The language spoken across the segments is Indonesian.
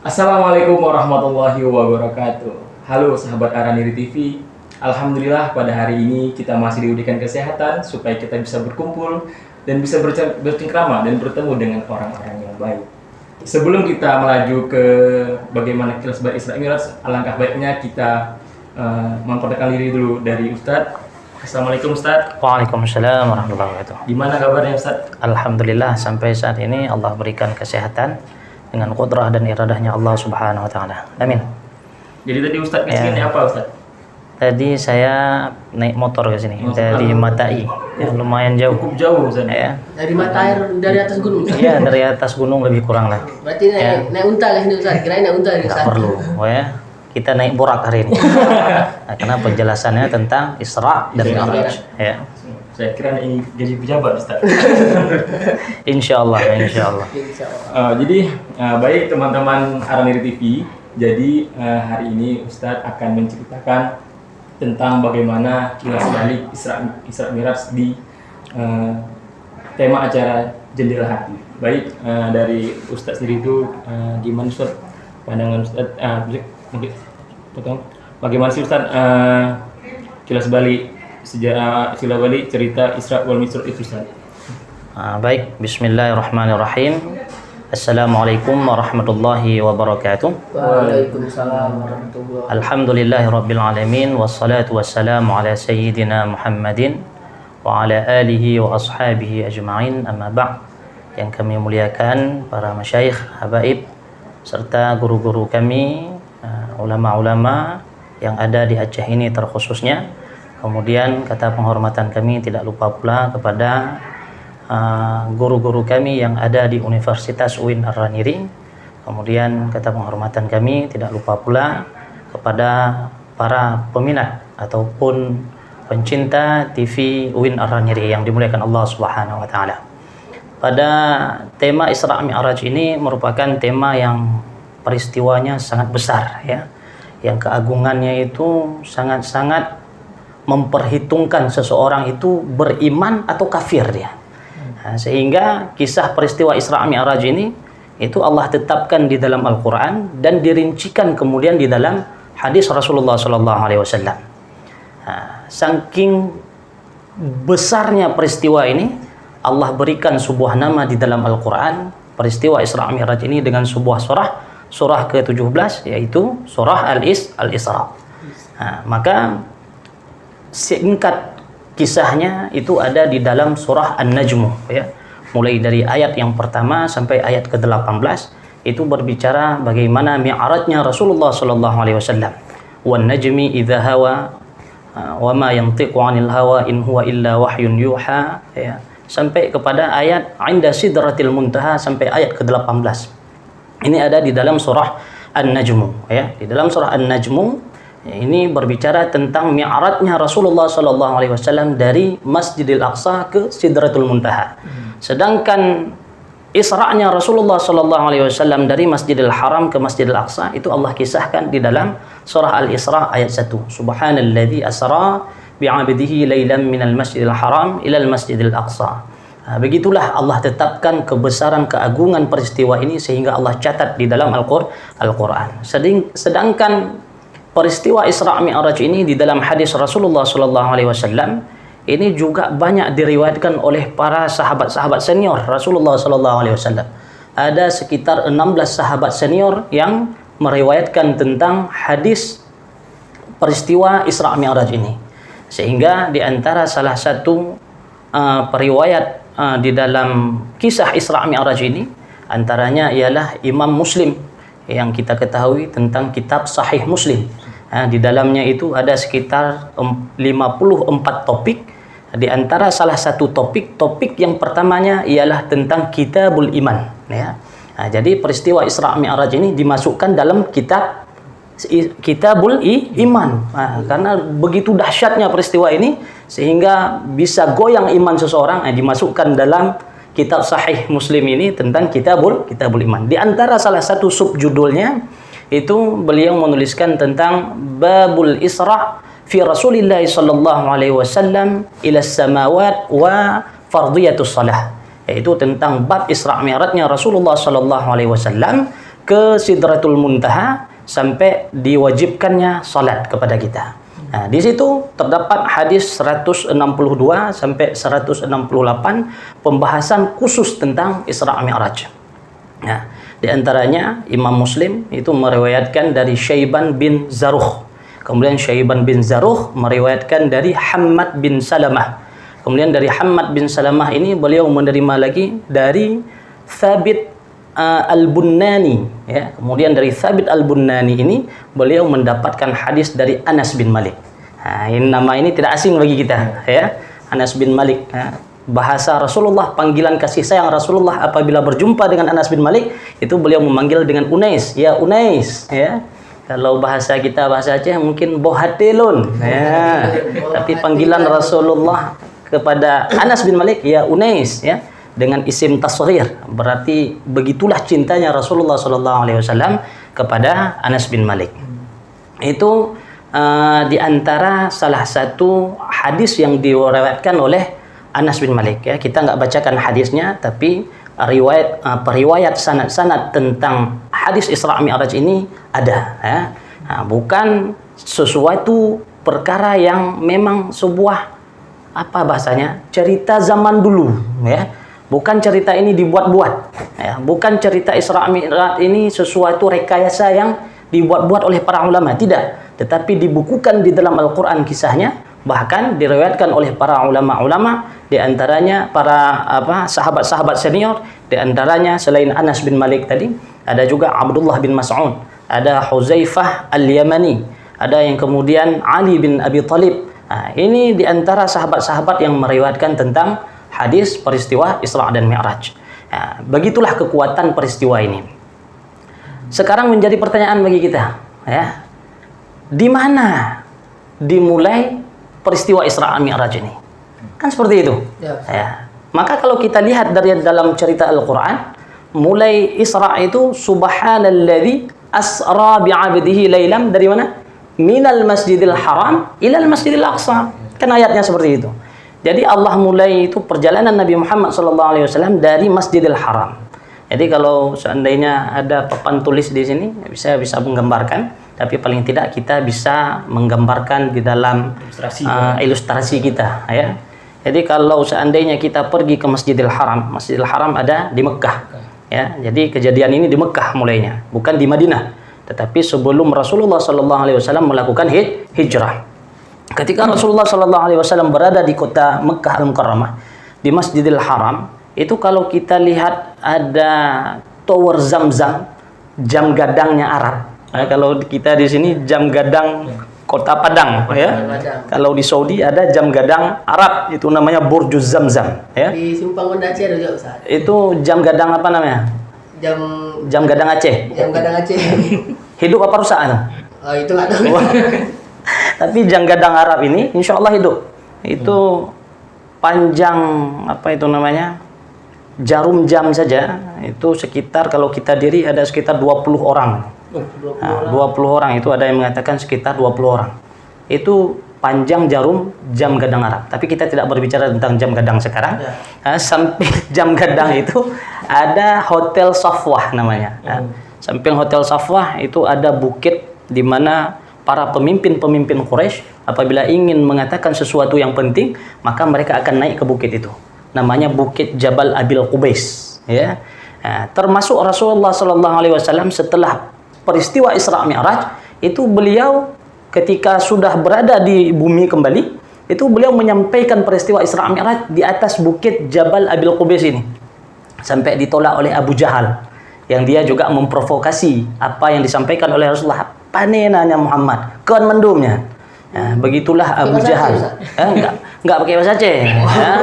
Assalamualaikum warahmatullahi wabarakatuh. Halo sahabat Araniri TV. Alhamdulillah pada hari ini kita masih diberikan kesehatan supaya kita bisa berkumpul dan bisa bercengkrama dan bertemu dengan orang-orang yang baik. Sebelum kita melaju ke bagaimana kilas bait Isra Mi'raj, alangkah baiknya kita memperkenalkan diri dulu dari Ustadz. Assalamualaikum Ustadz. Waalaikumsalam warahmatullahi wabarakatuh. Gimana kabarnya Ustadz? Alhamdulillah sampai saat ini Allah berikan kesehatan dengan qudrah dan iradahnya Allah Subhanahu wa taala. Amin. Jadi tadi Ustadz kesini apa Ustadz? Tadi saya naik motor ke sini dari Matai. Ya, lumayan jauh. Cukup jauh Ustadz. Ya. Dari mata air dari atas gunung. Iya, dari atas gunung lebih kurang lah. Berarti naik unta ke sini Ustaz. Kirain naik unta di Enggak Ustaz. perlu, ya. Kita naik borak hari ini. Nah, karena penjelasannya tentang Isra dan Mi'raj. Ya. Saya kira ini gaji pejabat Ustaz. Insyaallah. Insyaallah. Jadi baik teman-teman Araniri TV. Jadi hari ini Ustadz akan menceritakan tentang bagaimana kilas balik Isra Mi'raj di tema acara Jendela Hati. Baik dari Ustadz sendiri itu gimana Ustadz pandangan Ustadz? Bagaimana sih Ustadz kilas balik sejarah kilas balik cerita Isra wal Mi'raj itu Ustadz? Baik, bismillahirrahmanirrahim. Assalamualaikum warahmatullahi wabarakatuh. Waalaikumsalam warahmatullahi wabarakatuh. Alhamdulillahirabbil alamin wassalatu wassalamu ala sayyidina Muhammadin wa ala alihi wa ashabihi ajma'in. Amma ba'd. Yang kami muliakan para masyayikh, habaib serta guru-guru kami, ulama-ulama yang ada di Aceh ini terkhususnya. Kemudian kata penghormatan kami tidak lupa pula kepada guru-guru kami yang ada di Universitas UIN Ar-Raniri. Kemudian kata penghormatan kami tidak lupa pula kepada para peminat ataupun pencinta TV UIN Ar-Raniri yang dimuliakan Allah Subhanahu wa taala. Pada tema Isra Mi'raj ini merupakan tema yang peristiwanya sangat besar, ya. Yang keagungannya itu sangat-sangat memperhitungkan seseorang itu beriman atau kafir dia. Nah, sehingga kisah peristiwa Isra Mi'raj ini itu Allah tetapkan di dalam Al-Quran dan dirincikan kemudian di dalam hadis Rasulullah SAW. Nah, saking besarnya peristiwa ini, Allah berikan sebuah nama di dalam Al-Quran peristiwa Isra Mi'raj ini dengan sebuah surah ke-17, yaitu surah Al-Isra. Nah, maka singkat kisahnya itu ada di dalam surah An-Najm, ya. Mulai dari ayat yang pertama sampai ayat ke-18 itu berbicara bagaimana mi'rajnya Rasulullah sallallahu alaihi wasallam. Wan najmi idza hawa wa ma yantiqu 'anil hawa in huwa illa wahyun yuha, ya. Sampai kepada ayat 'inda sidratil muntaha sampai ayat ke-18. Ini ada di dalam surah An-Najm, ya. Di dalam surah An-Najm ini berbicara tentang mi'rajnya Rasulullah sallallahu alaihi wasallam dari Masjidil Aqsa ke Sidratul Muntaha. Sedangkan Isra'nya Rasulullah sallallahu alaihi wasallam dari Masjidil Haram ke Masjidil Aqsa itu Allah kisahkan di dalam surah Al-Isra ayat 1. Subhanalladzi asra bi'abdihi lailan minal Masjidil Haram ilal Masjidil Aqsa. Begitulah Allah tetapkan kebesaran keagungan peristiwa ini sehingga Allah catat di dalam Al-Quran. Sedangkan peristiwa Isra Mi'raj ini di dalam hadis Rasulullah SAW ini juga banyak diriwayatkan oleh para sahabat-sahabat senior Rasulullah SAW. Ada sekitar 16 sahabat senior yang meriwayatkan tentang hadis peristiwa Isra Mi'raj ini. Sehingga di antara salah satu periwayat di dalam kisah Isra Mi'raj ini antaranya ialah Imam Muslim yang kita ketahui tentang kitab Sahih Muslim. Di dalamnya itu ada sekitar 54 topik. Di antara salah satu topik yang pertamanya ialah tentang Kitabul Iman, ya. Jadi peristiwa Isra Mi'raj ini dimasukkan dalam Kitabul Iman. Karena begitu dahsyatnya peristiwa ini sehingga bisa goyang iman seseorang, dimasukkan dalam kitab Sahih Muslim ini tentang Kitabul Iman. Di antara salah satu subjudulnya itu beliau menuliskan tentang Babul Isra fi Rasulillah sallallahu alaihi wasallam ila samawat wa fardiyatus salah, yaitu tentang bab Isra Mi'rajnya Rasulullah sallallahu alaihi wasallam ke Sidratul Muntaha sampai diwajibkannya salat kepada kita. Nah, di situ terdapat hadis 162 sampai 168 pembahasan khusus tentang Isra Mi'raj. Nah, di antaranya Imam Muslim itu meriwayatkan dari Syaiban bin Zaruh. Kemudian Syaiban bin Zaruh meriwayatkan dari Hammad bin Salamah. Kemudian dari Hammad bin Salamah ini beliau menerima lagi dari Thabit Al-Bunnani, ya. Kemudian dari Thabit Al-Bunnani ini beliau mendapatkan hadis dari Anas bin Malik. Nah, ini nama ini tidak asing bagi kita, ya. Anas bin Malik, ya. Bahasa Rasulullah, panggilan kasih sayang Rasulullah apabila berjumpa dengan Anas bin Malik itu beliau memanggil dengan Unais, ya Unais, ya. Kalau bahasa kita, bahasa Aceh mungkin bohatelun, ya. Tapi panggilan Rasulullah kepada Anas bin Malik, ya Unais, ya, dengan isim tasghir, berarti begitulah cintanya Rasulullah SAW kepada Anas bin Malik. Itu di antara salah satu hadis yang diriwayatkan oleh Anas bin Malik, ya. Kita nggak bacakan hadisnya, tapi periwayat sanad-sanad tentang hadis Isra Mi'raj ini ada, ya. Nah, bukan sesuatu perkara yang memang sebuah apa bahasanya, cerita zaman dulu, ya. Bukan cerita ini dibuat-buat, ya. Bukan cerita Isra Mi'raj ini sesuatu rekayasa yang dibuat-buat oleh para ulama, tidak. Tetapi dibukukan di dalam Al-Quran kisahnya, bahkan diriwayatkan oleh para ulama-ulama, di antaranya para sahabat-sahabat senior, di antaranya selain Anas bin Malik tadi, ada juga Abdullah bin Mas'ud, ada Huzaifah Al-Yamani, ada yang kemudian Ali bin Abi Thalib. Nah, ini di antara sahabat-sahabat yang meriwayatkan tentang hadis peristiwa Isra dan Mi'raj. Nah, begitulah kekuatan peristiwa ini. Sekarang menjadi pertanyaan bagi kita, ya. Di mana dimulai peristiwa Isra Mi'raj ini? Kan seperti itu. Ya. Maka kalau kita lihat dari dalam cerita Al-Quran, mulai Isra itu subhanalladzi asra bi'abdihi lailam, dari mana? Minal masjidil haram ilal masjidil aqsa. Kan ayatnya seperti itu. Jadi Allah mulai itu perjalanan Nabi Muhammad SAW dari Masjidil Haram. Jadi kalau seandainya ada papan tulis di sini, bisa menggambarkan. Tapi paling tidak kita bisa menggambarkan di dalam ilustrasi kita, ya. Jadi kalau seandainya kita pergi ke Masjidil Haram ada di Mekah, ya. Jadi kejadian ini di Mekah mulainya, bukan di Madinah. Tetapi sebelum Rasulullah SAW melakukan hijrah. Ketika Rasulullah SAW berada di kota Mekah Al-Mukarramah, di Masjidil Haram, itu kalau kita lihat ada tower Zam-Zam, jam gadangnya Arab. Nah, kalau kita di sini jam gadang Kota Padang, ya. Kalau di Saudi ada jam gadang Arab, itu namanya Burjuz Zam-Zam, ya. Di Simpang Banda Aceh ada juga, Ustaz. Itu jam gadang apa namanya? Jam gadang Aceh. Jam gadang Aceh. Hidup apa rusak itu? Oh, itu nggak tahu. Tapi jam gadang Arab ini insya Allah hidup. Itu panjang apa itu namanya? Jarum jam saja itu sekitar, kalau kita diri ada sekitar 20 orang. 20 orang itu ada yang mengatakan sekitar 20 orang. Itu panjang jarum jam gadang Arab. Tapi kita tidak berbicara tentang jam gadang sekarang. Samping jam gadang itu ada Hotel Safwah namanya. Samping Hotel Safwah itu ada bukit di mana para pemimpin-pemimpin Quraisy apabila ingin mengatakan sesuatu yang penting, maka mereka akan naik ke bukit itu. Namanya Bukit Jabal Abil Qubais, ya. Nah, termasuk Rasulullah SAW setelah peristiwa Isra Mi'raj itu beliau ketika sudah berada di bumi kembali, itu beliau menyampaikan peristiwa Isra Mi'raj di atas Bukit Jabal Abil Qubais ini. Sampai ditolak oleh Abu Jahal, yang dia juga memprovokasi apa yang disampaikan oleh Rasulullah. Panenanya Muhammad, kan mendumnya. Nah, begitulah Abu Jahal. Enggak pakai bahasa Aceh. Ya.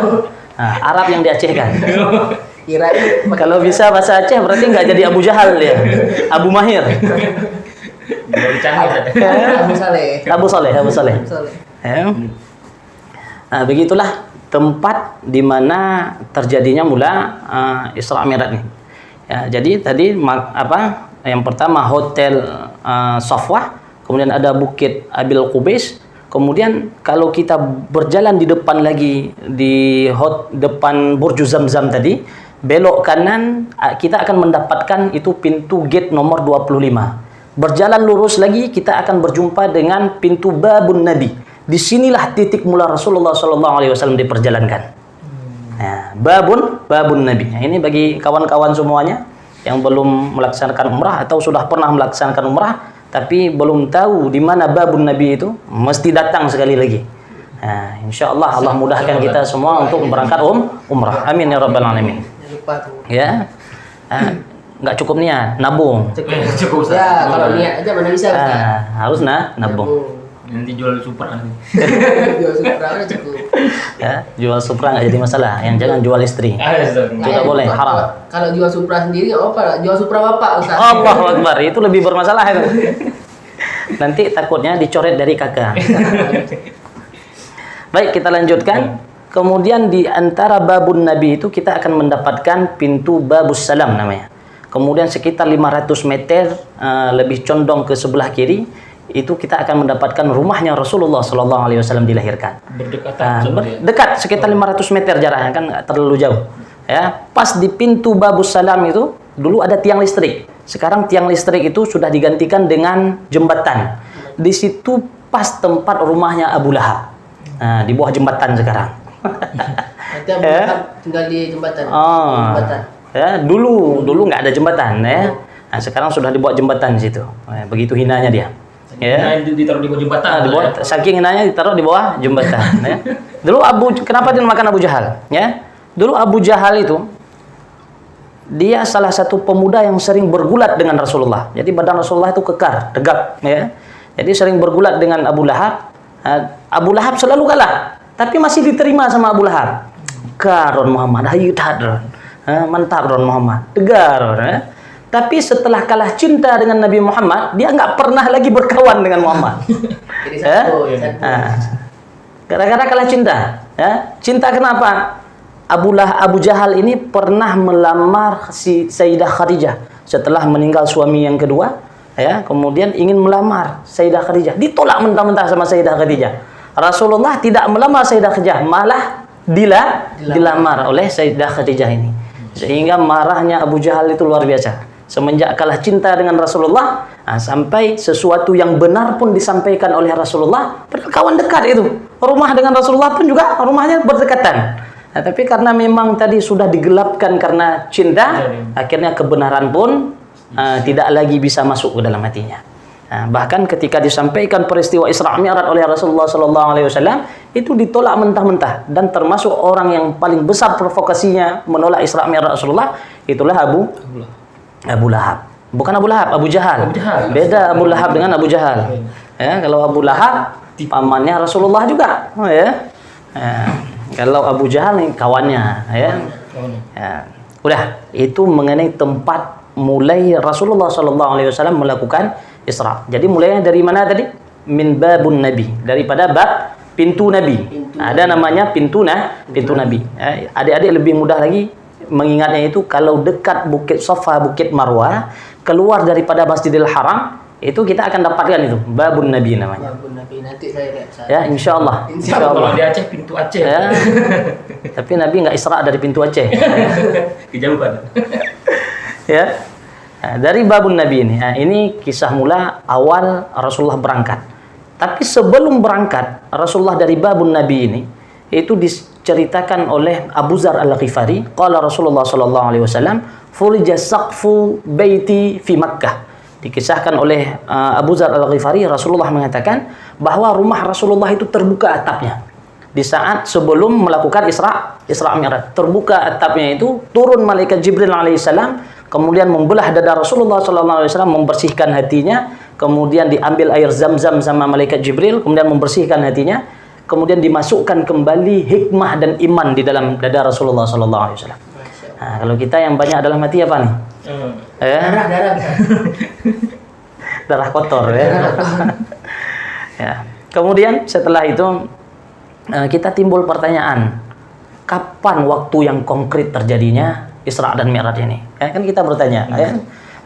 Nah, Arab yang diacehkan. Kalau bisa bahasa Aceh berarti enggak jadi Abu Jahal ya. Abu Mahir. Abu Saleh. Ya. Nah, begitulah tempat di mana terjadinya mula Isra Mi'raj ini. Ya, jadi tadi yang pertama Hotel Safwah, kemudian ada Bukit Abil Qubais, kemudian kalau kita berjalan di depan lagi di depan Burju Zam-Zam tadi, belok kanan, kita akan mendapatkan itu pintu gate nomor 25. Berjalan lurus lagi, kita akan berjumpa dengan pintu babun Nabi. Disinilah titik mula Rasulullah SAW diperjalankan. Nah, babun Nabi. Nah, ini bagi kawan-kawan semuanya yang belum melaksanakan umrah atau sudah pernah melaksanakan umrah tapi belum tahu di mana babun Nabi itu, mesti datang sekali lagi. Nah, insya Allah Allah mudahkan kita semua untuk berangkat umrah. Amin ya rabbal alamin. Lupa tuh. Ya, nggak cukup niat, nabung. Cukup Ustaz. Ya, kalau niat aja mana bisa Ustaz. Harus nabung. Nanti jual Supra nanti. Jual Supra udah cukup. Ya, jual Supra nggak jadi masalah. Yang jangan jual istri. Ustaz. Tidak boleh, haram. Kalau jual Supra sendiri nggak apa-apa, jual Supra bapak Ustaz. Allahu Akbar, itu lebih bermasalah itu. Nanti takutnya dicoret dari kakak. Baik, kita lanjutkan. Kemudian di antara babun Nabi itu kita akan mendapatkan pintu babus salam namanya. Kemudian sekitar 500 meter lebih condong ke sebelah kiri itu kita akan mendapatkan rumahnya Rasulullah SAW dilahirkan. Berdekatan. Dekat sekitar 500 meter jaraknya, kan nggak terlalu jauh. Ya, pas di pintu babus salam itu dulu ada tiang listrik. Sekarang tiang listrik itu sudah digantikan dengan jembatan. Di situ pas tempat rumahnya Abu Lahab. Nah, di bawah jembatan sekarang. Nanti Abu Lahab tinggal di jembatan. Jembatan. Ya, dulu nggak ada jembatan ya. Nah, sekarang sudah dibuat jembatan di situ. Nah, begitu hinanya dia. Ya. Ditaruh di bawah jembatan. Saking hinanya ditaruh di bawah jembatan. Ya. Dulu kenapa dinamakan Abu Jahal? Ya. Dulu Abu Jahal itu dia salah satu pemuda yang sering bergulat dengan Rasulullah. Jadi badan Rasulullah itu kekar, tegap. Ya. Jadi sering bergulat dengan Abu Lahab. Abu Lahab selalu kalah, tapi masih diterima sama Abu Lahab. Karon Muhammad, ayo tadron, mantap Ron Muhammad, tegar. Tapi setelah kalah cinta dengan Nabi Muhammad, dia nggak pernah lagi berkawan dengan Muhammad. Jadi satu. Gara-gara kalah cinta. Ya. Cinta kenapa? Abu Jahal ini pernah melamar si Sayyidah Khadijah setelah meninggal suami yang kedua. Ya, kemudian ingin melamar Sayyidah Khadijah, ditolak mentah-mentah sama Sayyidah Khadijah. Rasulullah tidak melamar Sayyidah Khadijah, malah dilamar oleh Sayyidah Khadijah ini. Sehingga marahnya Abu Jahal itu luar biasa. Semenjak kalah cinta dengan Rasulullah, sampai sesuatu yang benar pun disampaikan oleh Rasulullah, padahal kawan dekat itu. Rumah dengan Rasulullah pun juga rumahnya berdekatan. Nah, tapi karena memang tadi sudah digelapkan karena cinta, akhirnya kebenaran pun tidak lagi bisa masuk ke dalam hatinya. Bahkan ketika disampaikan peristiwa Isra Mi'raj oleh Rasulullah SAW, itu ditolak mentah-mentah, dan termasuk orang yang paling besar provokasinya menolak Isra Mi'raj Rasulullah itulah Abu Lahab. Bukan Abu Lahab, Abu Jahal. Beda Abu Lahab dengan Abu Jahal. Ya, kalau Abu Lahab pamannya Rasulullah juga. Ya. Kalau Abu Jahal nih kawannya. Ya. Udah, itu mengenai tempat mulai Rasulullah SAW melakukan Isra. Jadi mulainya dari mana tadi? Min babun Nabi, daripada bab pintu Nabi. Ada namanya pintu Nabi. Adik-adik lebih mudah lagi mengingatnya itu kalau dekat Bukit Safa, Bukit Marwah, keluar daripada Masjidil Haram, itu kita akan dapatkan itu babun Nabi namanya. Babun Nabi, nanti saya lihat. Ya, insyaallah. Kalau di Aceh pintu Aceh. Ya. Tapi Nabi nggak Isra dari pintu Aceh. Kejauhan. Ya. Nah, dari babun Nabi ini. Nah, ini kisah mula awal Rasulullah berangkat. Tapi sebelum berangkat, Rasulullah dari babun Nabi ini itu diceritakan oleh Abu Zar Al-Ghifari, qala Rasulullah sallallahu alaihi wasallam, "Furija saqfu baiti fi Makkah." Dikisahkan oleh Abu Zar Al-Ghifari, Rasulullah mengatakan bahwa rumah Rasulullah itu terbuka atapnya. Di saat sebelum melakukan Isra Mi'raj, terbuka atapnya itu, turun malaikat Jibril alaihissalam, kemudian membelah dada Rasulullah sallallahu alaihi wasallam, membersihkan hatinya, kemudian diambil air Zam-Zam sama malaikat Jibril, kemudian membersihkan hatinya, kemudian dimasukkan kembali hikmah dan iman di dalam dada Rasulullah sallallahu alaihi wasallam. Nah, kalau kita yang banyak dalam hati apa nih? Darah. Darah kotor ya. Ya. Kemudian setelah itu kita timbul pertanyaan, kapan waktu yang konkret terjadinya Isra dan Mi'raj ini? Ya, kan kita bertanya, ya.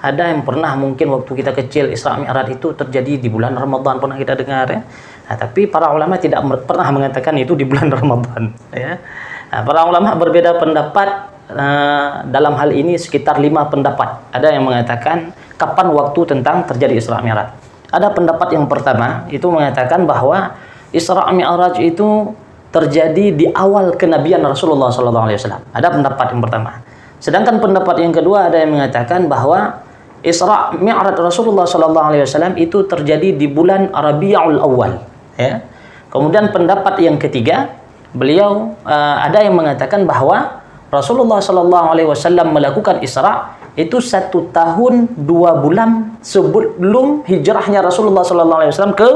Ada yang pernah mungkin waktu kita kecil Isra Mi'raj itu terjadi di bulan Ramadan, pernah kita dengar ya. Nah, tapi para ulama tidak pernah mengatakan itu di bulan Ramadan ya. Nah, para ulama berbeda pendapat dalam hal ini sekitar 5 pendapat. Ada yang mengatakan kapan waktu tentang terjadi Isra Mi'raj. Ada pendapat yang pertama itu mengatakan bahwa Isra Mi'raj itu terjadi di awal kenabian Rasulullah SAW. Ada pendapat yang pertama. Sedangkan pendapat yang kedua ada yang mengatakan bahwa Isra Mi'raj Rasulullah SAW itu terjadi di bulan Rabiul Awal. Ya. Kemudian pendapat yang ketiga, beliau ada yang mengatakan bahwa Rasulullah SAW melakukan Isra itu 1 tahun 2 bulan sebelum hijrahnya Rasulullah SAW ke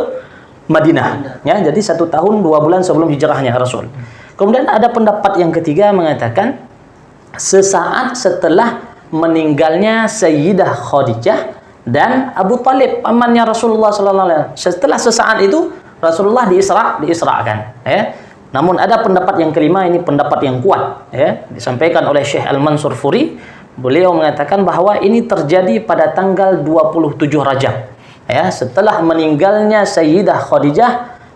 Madinah. Ya, jadi 1 tahun 2 bulan sebelum hijrahnya Rasul. Kemudian ada pendapat yang ketiga mengatakan sesaat setelah meninggalnya Sayyidah Khadijah dan Abu Talib pamannya Rasulullah SAW. Setelah sesaat itu Rasulullah diisrakan. Ya. Namun ada pendapat yang kelima, ini pendapat yang kuat, ya, disampaikan oleh Syekh Al-Mansur Furi. Beliau mengatakan bahwa ini terjadi pada tanggal 27 Rajab, ya, setelah meninggalnya Sayyidah Khadijah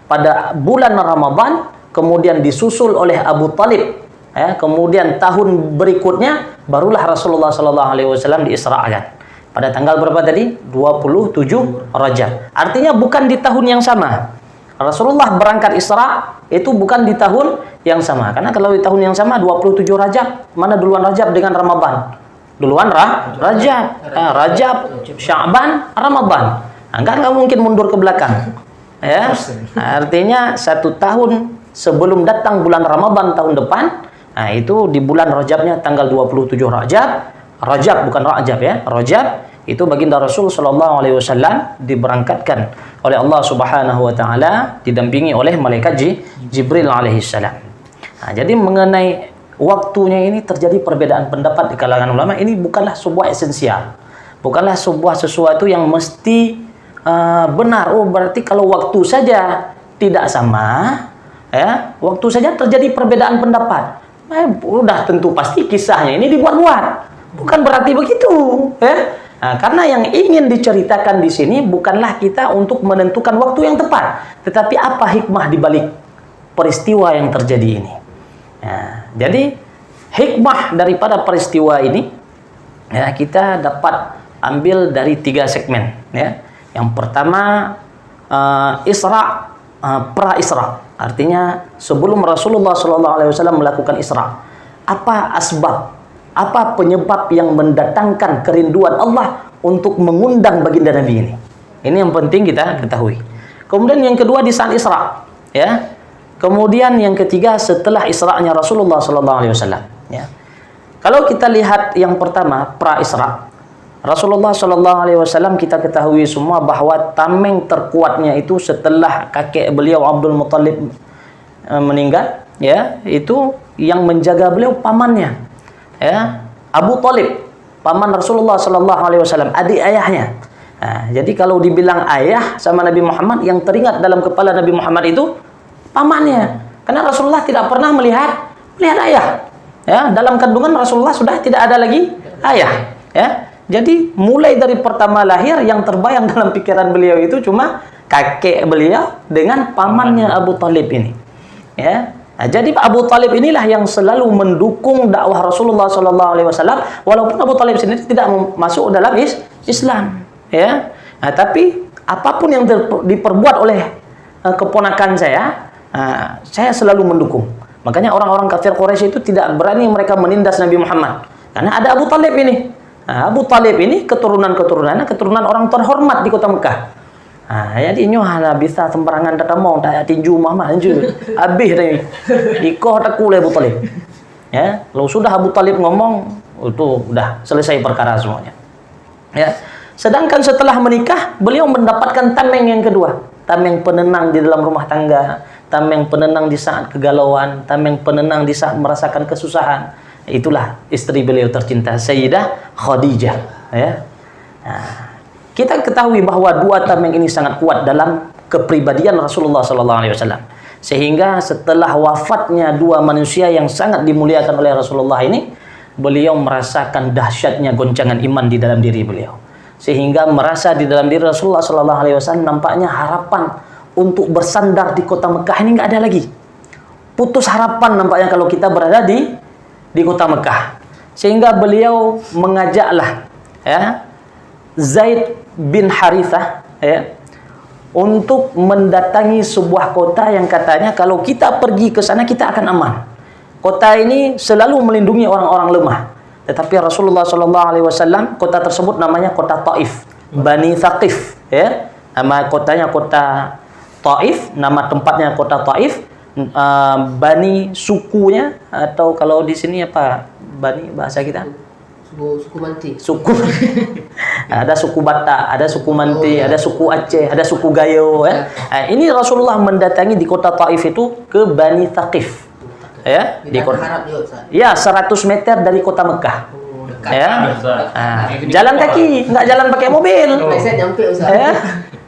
pada bulan Ramadan, kemudian disusul oleh Abu Talib, ya, kemudian tahun berikutnya barulah Rasulullah SAW diisrakan pada tanggal berapa tadi? 27 Rajab. Artinya bukan di tahun yang sama. Rasulullah berangkat Isra itu bukan di tahun yang sama. Karena kalau di tahun yang sama 27 Rajab, mana duluan Rajab dengan Ramadan? Duluan Rajab. Rajab, Sya'ban, Ramadan. Enggak mungkin mundur ke belakang. Ya. Artinya 1 tahun sebelum datang bulan Ramadan tahun depan, nah itu di bulan Rajabnya tanggal 27 Rajab. Rajab bukan Rajab, ya. Rajab itu baginda Rasul sallallahu alaihi wasallam diberangkatkan oleh Allah Subhanahu wa taala didampingi oleh malaikat Jibril alaihi salam. Nah, jadi mengenai waktunya ini terjadi perbedaan pendapat di kalangan ulama. Ini bukanlah sebuah esensial. Bukanlah sebuah sesuatu yang mesti benar. Oh, berarti kalau waktu saja tidak sama, ya, waktu saja terjadi perbedaan pendapat. Udah tentu pasti kisahnya ini dibuat-buat. Bukan berarti begitu, ya. Nah, karena yang ingin diceritakan di sini bukanlah kita untuk menentukan waktu yang tepat, tetapi apa hikmah di balik peristiwa yang terjadi ini. Nah, jadi hikmah daripada peristiwa ini, ya, kita dapat ambil dari 3 segmen. Ya. Yang pertama Isra, pra-Isra, artinya sebelum Rasulullah SAW melakukan Isra. Apa asbab? Apa penyebab yang mendatangkan kerinduan Allah untuk mengundang baginda Nabi ini? Ini yang penting kita ketahui. Kemudian yang kedua di saat Isra, ya. Kemudian yang ketiga setelah Isra-nya Rasulullah SAW, ya. Kalau kita lihat yang pertama pra-Isra, Rasulullah SAW kita ketahui semua bahwa tameng terkuatnya itu setelah kakek beliau Abdul Muttalib meninggal, ya, itu yang menjaga beliau pamannya. Ya, Abu Talib, paman Rasulullah SAW, adik ayahnya. Nah, jadi kalau dibilang ayah sama Nabi Muhammad, yang teringat dalam kepala Nabi Muhammad itu pamannya. Karena Rasulullah tidak pernah melihat ayah. Ya, dalam kandungan Rasulullah sudah tidak ada lagi ayah. Ya, jadi mulai dari pertama lahir yang terbayang dalam pikiran beliau itu cuma kakek beliau dengan pamannya Abu Talib ini. Ya. Nah, jadi Abu Talib inilah yang selalu mendukung dakwah Rasulullah SAW, walaupun Abu Talib sendiri tidak masuk dalam Islam, ya. Nah, tapi apapun yang diperbuat oleh keponakan saya selalu mendukung. Makanya orang-orang kafir Quraisy itu tidak berani mereka menindas Nabi Muhammad, karena ada Abu Talib ini. Nah, Abu Talib ini keturunan orang terhormat di kota Mekah. Ah, jadi nyoh bisa sembarangan tak mau tak tinju mama tinju. Habis tadi. Ikoh tak kule Abu Talib. Ya, kalau sudah Abu Talib ngomong, itu udah selesai perkara semuanya. Ya. Sedangkan setelah menikah, beliau mendapatkan tameng yang kedua, tameng penenang di dalam rumah tangga, tameng penenang di saat kegalauan, tameng penenang di saat merasakan kesusahan. Itulah istri beliau tercinta Sayyidah Khadijah, ya. Nah, kita ketahui bahwa 2 tameng ini sangat kuat dalam kepribadian Rasulullah SAW. Sehingga setelah wafatnya 2 manusia yang sangat dimuliakan oleh Rasulullah ini, beliau merasakan dahsyatnya goncangan iman di dalam diri beliau. Sehingga merasa di dalam diri Rasulullah SAW nampaknya harapan untuk bersandar di kota Mekah ini nggak ada lagi. Putus harapan nampaknya kalau kita berada di kota Mekah. sehingga beliau mengajaklah ya Zaid bin Harithah ya untuk mendatangi sebuah kota yang katanya kalau kita pergi ke sana kita akan aman. Kota ini selalu melindungi orang-orang lemah. Tetapi Rasulullah SAW, kota tersebut namanya kota Taif, Bani Thaqif ya. Nama kotanya kota Taif, nama tempatnya kota Taif. Bani sukunya, atau kalau di sini apa Bani bahasa kita? Suku Manti. Suku ada suku Batak, ada suku Manti, ada suku Aceh, ada suku Gayo ya. Ini Rasulullah mendatangi di kota Taif itu ke Bani Thaqif ya, di kota Arab juga, Ustaz. ya 100 meter dari kota Mekah Dekat. ya. Dekat. Jalan kaki, nggak jalan pakai mobil Saya nyampe, Ustaz. ya.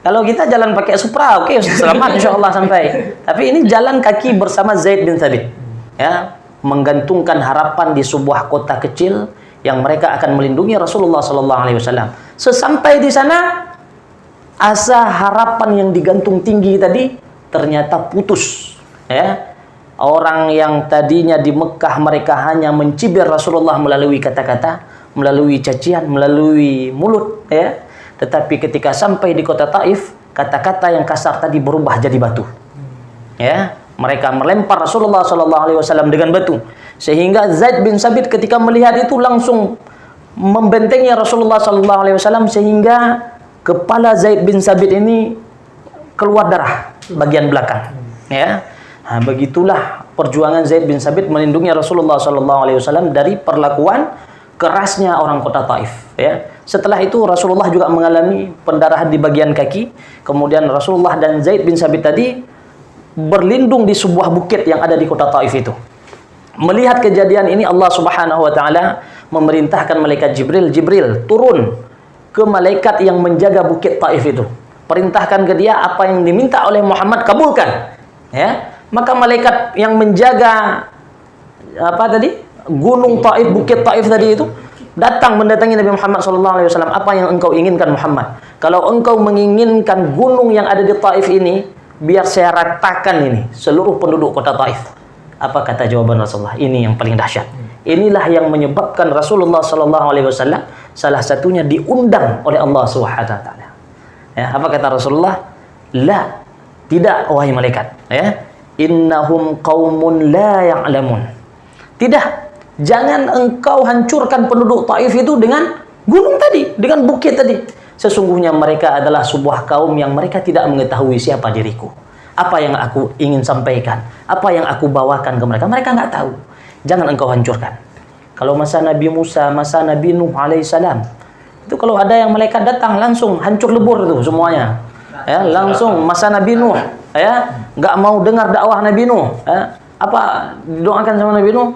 Kalau kita jalan pakai Supra, oke, selamat insyaallah sampai. Tapi ini jalan kaki bersama Zaid bin Thabit ya, menggantungkan harapan di sebuah kota kecil yang mereka akan melindungi Rasulullah SAW. Sesampai di sana, asa harapan yang digantung tinggi tadi ternyata putus. Ya, orang yang tadinya di Mekah mereka hanya mencibir Rasulullah melalui kata-kata, melalui cacian, melalui mulut. Ya, tetapi ketika sampai di kota Taif, kata-kata yang kasar tadi berubah jadi batu. Ya, mereka melempar Rasulullah SAW dengan batu. Sehingga Zaid bin Sabit ketika melihat itu langsung membentengi Rasulullah SAW sehingga kepala Zaid bin Sabit ini keluar darah bagian belakang. Ya, nah, begitulah perjuangan Zaid bin Sabit melindungi Rasulullah SAW dari perlakuan kerasnya orang kota Taif. Ya, setelah itu Rasulullah juga mengalami pendarahan di bagian kaki. Kemudian Rasulullah dan Zaid bin Sabit tadi berlindung di sebuah bukit yang ada di kota Taif itu. Melihat kejadian ini, Allah Subhanahu wa taala memerintahkan malaikat Jibril turun ke malaikat yang menjaga bukit Taif itu. Perintahkan ke dia apa yang diminta oleh Muhammad kabulkan. Ya, maka malaikat yang menjaga apa tadi? Gunung Taif, bukit Taif tadi itu datang mendatangi Nabi Muhammad SAW. Apa yang engkau inginkan Muhammad? Kalau engkau menginginkan gunung yang ada di Taif ini, biar saya ratakan ini seluruh penduduk kota Taif. Apa kata jawaban Rasulullah? Ini yang paling dahsyat. Inilah yang menyebabkan Rasulullah SAW salah satunya diundang oleh Allah Subhanahu wa taala. Ya, apa kata Rasulullah? La, tidak wahai malaikat. Ya, innahum qaumun la ya'lamun. Tidak, jangan engkau hancurkan penduduk Taif itu dengan gunung tadi, dengan bukit tadi. Sesungguhnya mereka adalah sebuah kaum yang mereka tidak mengetahui siapa diriku. Apa yang aku ingin sampaikan, apa yang aku bawakan ke mereka, mereka nggak tahu. Jangan engkau hancurkan. Kalau masa Nabi Musa, masa Nabi Nuh alaihissalam, itu kalau ada yang malaikat datang langsung hancur lebur itu semuanya. Ya, langsung masa Nabi Nuh, ya, nggak mau dengar dakwah Nabi Nuh. Ya, apa didoakan sama Nabi Nuh?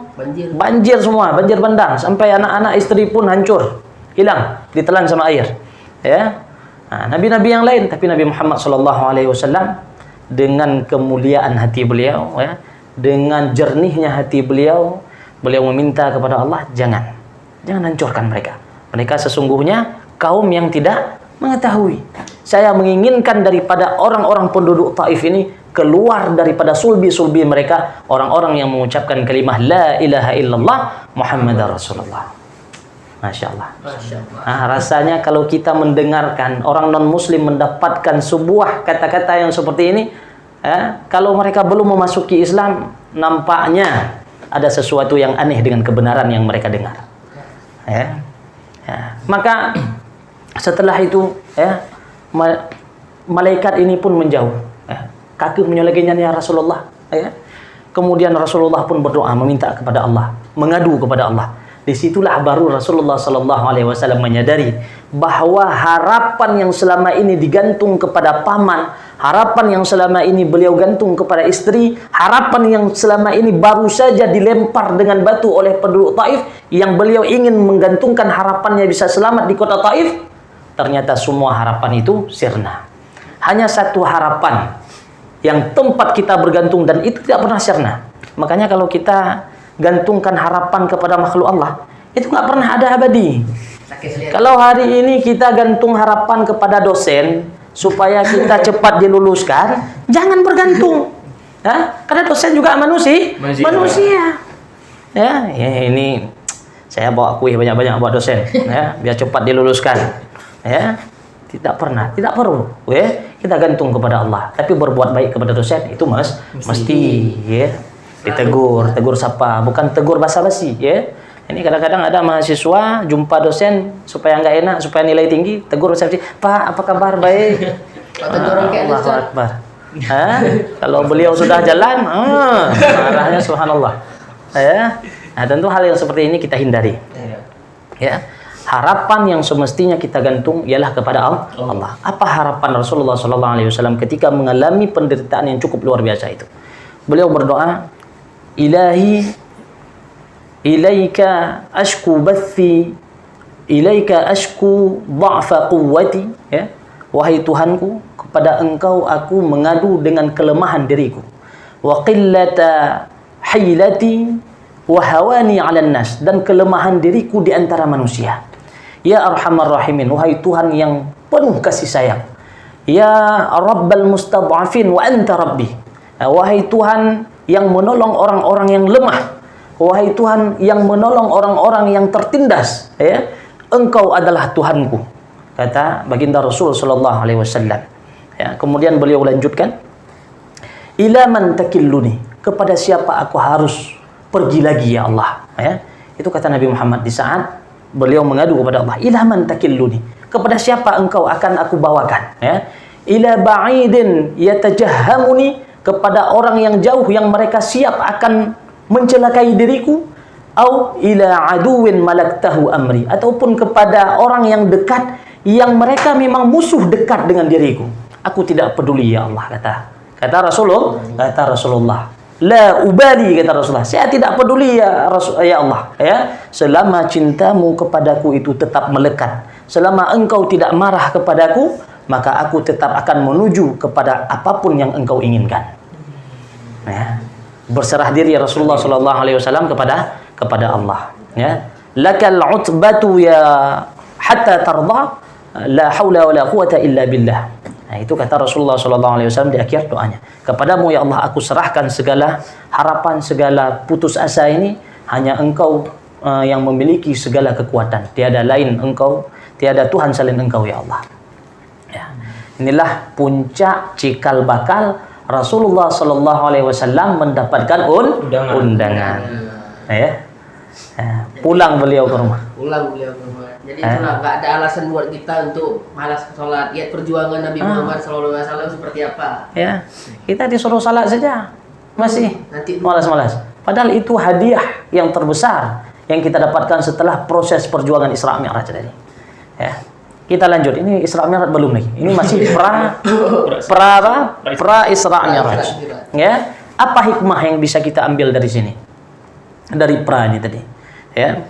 Banjir semua, banjir bandang, sampai anak-anak istri pun hancur, hilang, ditelan sama air. Ya, nah, nabi-nabi yang lain, tapi Nabi Muhammad SAW dengan kemuliaan hati beliau, ya, dengan jernihnya hati beliau, beliau meminta kepada Allah, jangan hancurkan mereka. Mereka sesungguhnya kaum yang tidak mengetahui. Saya menginginkan daripada orang-orang penduduk Taif ini keluar daripada sulbi-sulbi mereka, orang-orang yang mengucapkan kalimah la ilaha illallah Muhammadar Rasulullah. Masya Allah. Nah, rasanya kalau kita mendengarkan orang non-muslim mendapatkan sebuah kata-kata yang seperti ini, kalau mereka belum memasuki Islam, nampaknya ada sesuatu yang aneh dengan kebenaran yang mereka dengar. Ya. Ya. Maka setelah itu, ya, malaikat ini pun menjauh. Ya. Kaki menyeleginya ya Rasulullah. Ya. Kemudian Rasulullah pun berdoa meminta kepada Allah, mengadu kepada Allah. Disitulah baru Rasulullah SAW menyadari bahwa harapan yang selama ini digantung kepada paman, harapan yang selama ini beliau gantung kepada istri, harapan yang selama ini baru saja dilempar dengan batu oleh penduduk Taif, yang beliau ingin menggantungkan harapannya bisa selamat di kota Taif, ternyata semua harapan itu sirna. Hanya satu harapan yang tempat kita bergantung dan itu tidak pernah sirna. Makanya kalau kita gantungkan harapan kepada makhluk Allah, itu nggak pernah ada abadi. Kalau hari ini kita gantung harapan kepada dosen supaya kita cepat diluluskan, jangan bergantung. Ya, karena dosen juga manusia. Ya, ini Saya bawa kuih banyak-banyak buat dosen, ya, biar cepat diluluskan. Ya, tidak pernah, tidak perlu. Ya, kita gantung kepada Allah. Tapi berbuat baik kepada dosen itu mesti, ya. Tegur sapa, bukan tegur basa-basi, ya. Ini kadang-kadang ada mahasiswa jumpa dosen supaya nggak enak, supaya nilai tinggi, tegur basa-basi, Pak, apa kabar, baik? Allahu Akbar. Kalau beliau sudah jalan, marahnya subhanallah. Ya. Nah, tentu hal yang seperti ini kita hindari. Ya. Harapan yang semestinya kita gantung ialah kepada Allah. Apa harapan Rasulullah SAW ketika mengalami penderitaan yang cukup luar biasa itu? Beliau berdoa, Ilahi, ilaika ashku bathi, ilaika ashku dha'fa quwwati, ya. Wahai Tuhanku, kepada Engkau aku mengadu dengan kelemahan diriku. Wa qillata hilati wa hawani 'alan nas, dan kelemahan diriku di antara manusia. Ya Arhamar Rahimin, wahai Tuhan yang penuh kasih sayang. Ya Rabbal Mustad'afin wa anta Rabbi. Wahai Tuhan yang menolong orang-orang yang lemah. Wahai Tuhan yang menolong orang-orang yang tertindas, ya. Engkau adalah Tuhanku, kata baginda Rasul sallallahu alaihi wasallam. Ya, kemudian beliau lanjutkan, ila man takilluni, kepada siapa aku harus pergi lagi ya Allah, ya. Itu kata Nabi Muhammad di saat beliau mengadu kepada Allah, ila man takilluni, kepada siapa engkau akan aku bawakan, ya. Ila ba'idin yatajahhamuni, kepada orang yang jauh yang mereka siap akan mencelakai diriku, au ila aduwin malaktahu amri, ataupun kepada orang yang dekat yang mereka memang musuh dekat dengan diriku. Aku tidak peduli ya Allah, kata Rasulullah. La ubali, kata Rasulullah. Saya tidak peduli ya Allah, ya. Selama cintamu kepadaku itu tetap melekat, selama engkau tidak marah kepadaku, maka aku tetap akan menuju kepada apapun yang engkau inginkan. Ya. Berserah diri Rasulullah sallallahu alaihi wasallam kepada Allah, ya. Lakal utbatu ya hatta tarda, la haula wala quwata illa billah. Nah, itu kata Rasulullah sallallahu alaihi wasallam di akhir doanya. Kepadamu ya Allah aku serahkan segala harapan, segala putus asa ini, hanya Engkau yang memiliki segala kekuatan. Tiada lain Engkau, tiada Tuhan selain Engkau ya Allah. Ya. Inilah puncak cikal bakal Rasulullah sallallahu alaihi wasallam mendapatkan undangan. Ya. Pulang beliau ke rumah. Jadi itulah, nggak ada alasan buat kita untuk malas sholat. Lihat perjuangan Nabi Muhammad SAW seperti apa. Ya, kita disuruh salat saja masih malas-malas. Padahal itu hadiah yang terbesar yang kita dapatkan setelah proses perjuangan Isra Mi'raj tadi. Ya. Kita lanjut. Ini Isra Mi'raj belum lagi. Ini masih pra Isra Mi'raj. Ya. Apa hikmah yang bisa kita ambil dari sini? Dari pra ini tadi. Ya.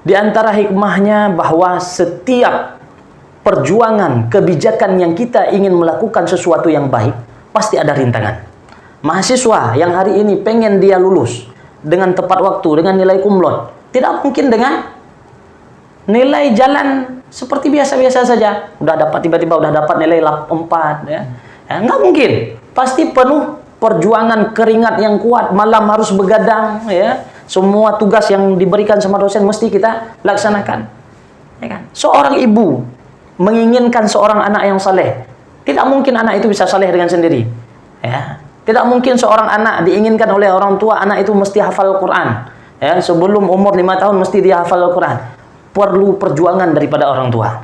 Di antara hikmahnya bahwa setiap perjuangan, kebijakan yang kita ingin melakukan sesuatu yang baik, pasti ada rintangan. Mahasiswa yang hari ini pengen dia lulus dengan tepat waktu, dengan nilai kumlot, tidak mungkin dengan nilai jalan seperti biasa-biasa saja. Tiba-tiba udah dapat nilai 4, ya. Nggak mungkin. Pasti penuh perjuangan, keringat yang kuat, malam harus begadang, ya. Semua tugas yang diberikan sama dosen mesti kita laksanakan. Ya kan? Seorang ibu menginginkan seorang anak yang saleh. Tidak mungkin anak itu bisa saleh dengan sendiri. Ya. Tidak mungkin seorang anak diinginkan oleh orang tua, anak itu mesti hafal Quran. Ya, sebelum umur 5 tahun mesti dia hafal Quran. Perlu perjuangan daripada orang tua.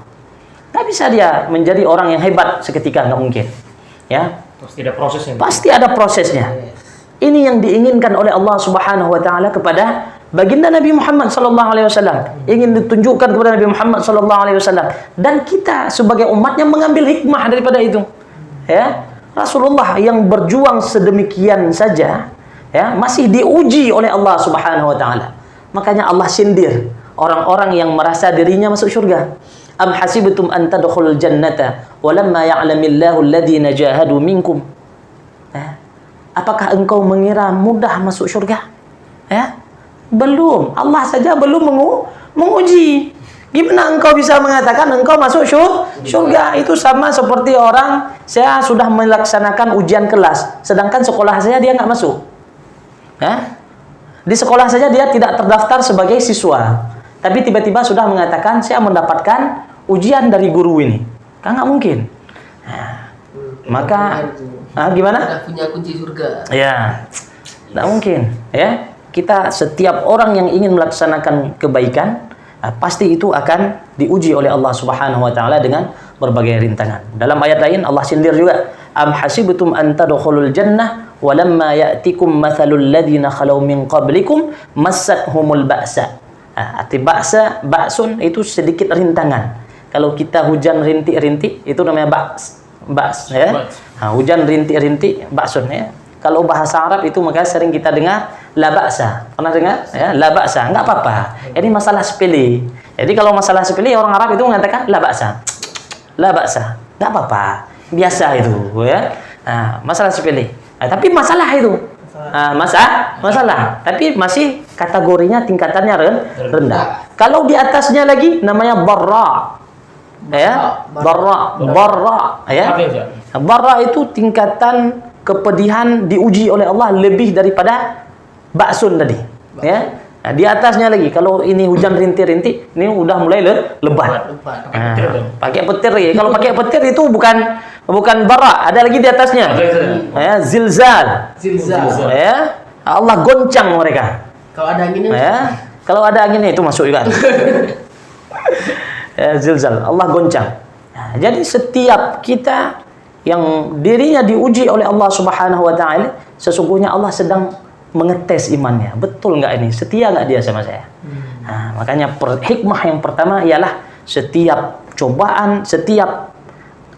Nggak bisa dia menjadi orang yang hebat seketika, nggak mungkin. Ya. Pasti ada prosesnya. Pasti ada prosesnya. Ini yang diinginkan oleh Allah Subhanahu wa taala kepada baginda Nabi Muhammad sallallahu alaihi wasallam. Ingin ditunjukkan kepada Nabi Muhammad sallallahu alaihi wasallam, dan kita sebagai umatnya mengambil hikmah daripada itu. Ya. Rasulullah yang berjuang sedemikian saja, ya, masih diuji oleh Allah Subhanahu wa taala. Makanya Allah sindir orang-orang yang merasa dirinya masuk surga. Am hasibtum an tadkhulul jannata walamma ya'lamillahu alladhina jahadu minkum. Apakah engkau mengira mudah masuk surga? Ya? Belum. Allah saja belum menguji. Gimana engkau bisa mengatakan engkau masuk surga? Itu sama seperti orang, saya sudah melaksanakan ujian kelas, sedangkan sekolah saya dia nggak masuk. Ya? Di sekolah saja dia tidak terdaftar sebagai siswa, tapi tiba-tiba sudah mengatakan saya mendapatkan ujian dari guru ini. Kan nggak mungkin. Nah, maka gimana? Sudah punya kunci surga. Ya, nggak mungkin. Ya, kita setiap orang yang ingin melaksanakan kebaikan, pasti itu akan diuji oleh Allah Subhanahu Wa Taala dengan berbagai rintangan. Dalam ayat lain Allah sindir juga. Am hasibtum an tadkhulul jannah walamma ya'tikum mathalul ladzina khalau min qablikum massathumul ba'sa. Arti ba'sun itu sedikit rintangan. Kalau kita hujan rintik-rintik itu namanya ba's ya. Hujan rintik-rintik ba'sun ya. Kalau bahasa Arab itu maka sering kita dengar la ba'sa. Pernah dengar ya? La ba'sa, enggak apa-apa. Ini masalah sepele. Jadi kalau masalah sepele orang Arab itu mengatakan la ba'sa. La ba'sa. Enggak apa-apa. Biasa itu ya. Masalah sepele. Tapi masalah itu. Masalah. Tapi masih kategorinya tingkatannya rendah. Kalau di atasnya lagi namanya barra. Ya, barra ya. Barra itu tingkatan kepedihan diuji oleh Allah lebih daripada ba'sun tadi. Ya. Nah, di atasnya lagi kalau ini hujan rintik-rintik, ini udah mulai lebat. Pakai petir ya. Kalau pakai petir itu bukan bara, ada lagi di atasnya. Ya, zilzal. Ya. Allah goncang mereka. Kalau ada anginnya. Ya. Kalau ada anginnya itu masuk juga. Ya, zilzal. Allah goncang. Nah, jadi setiap kita yang dirinya diuji oleh Allah Subhanahu Wa Taala, sesungguhnya Allah sedang mengetes imannya. Betul nggak ini? Setia nggak dia sama saya? Nah, makanya hikmah yang pertama ialah setiap cobaan, setiap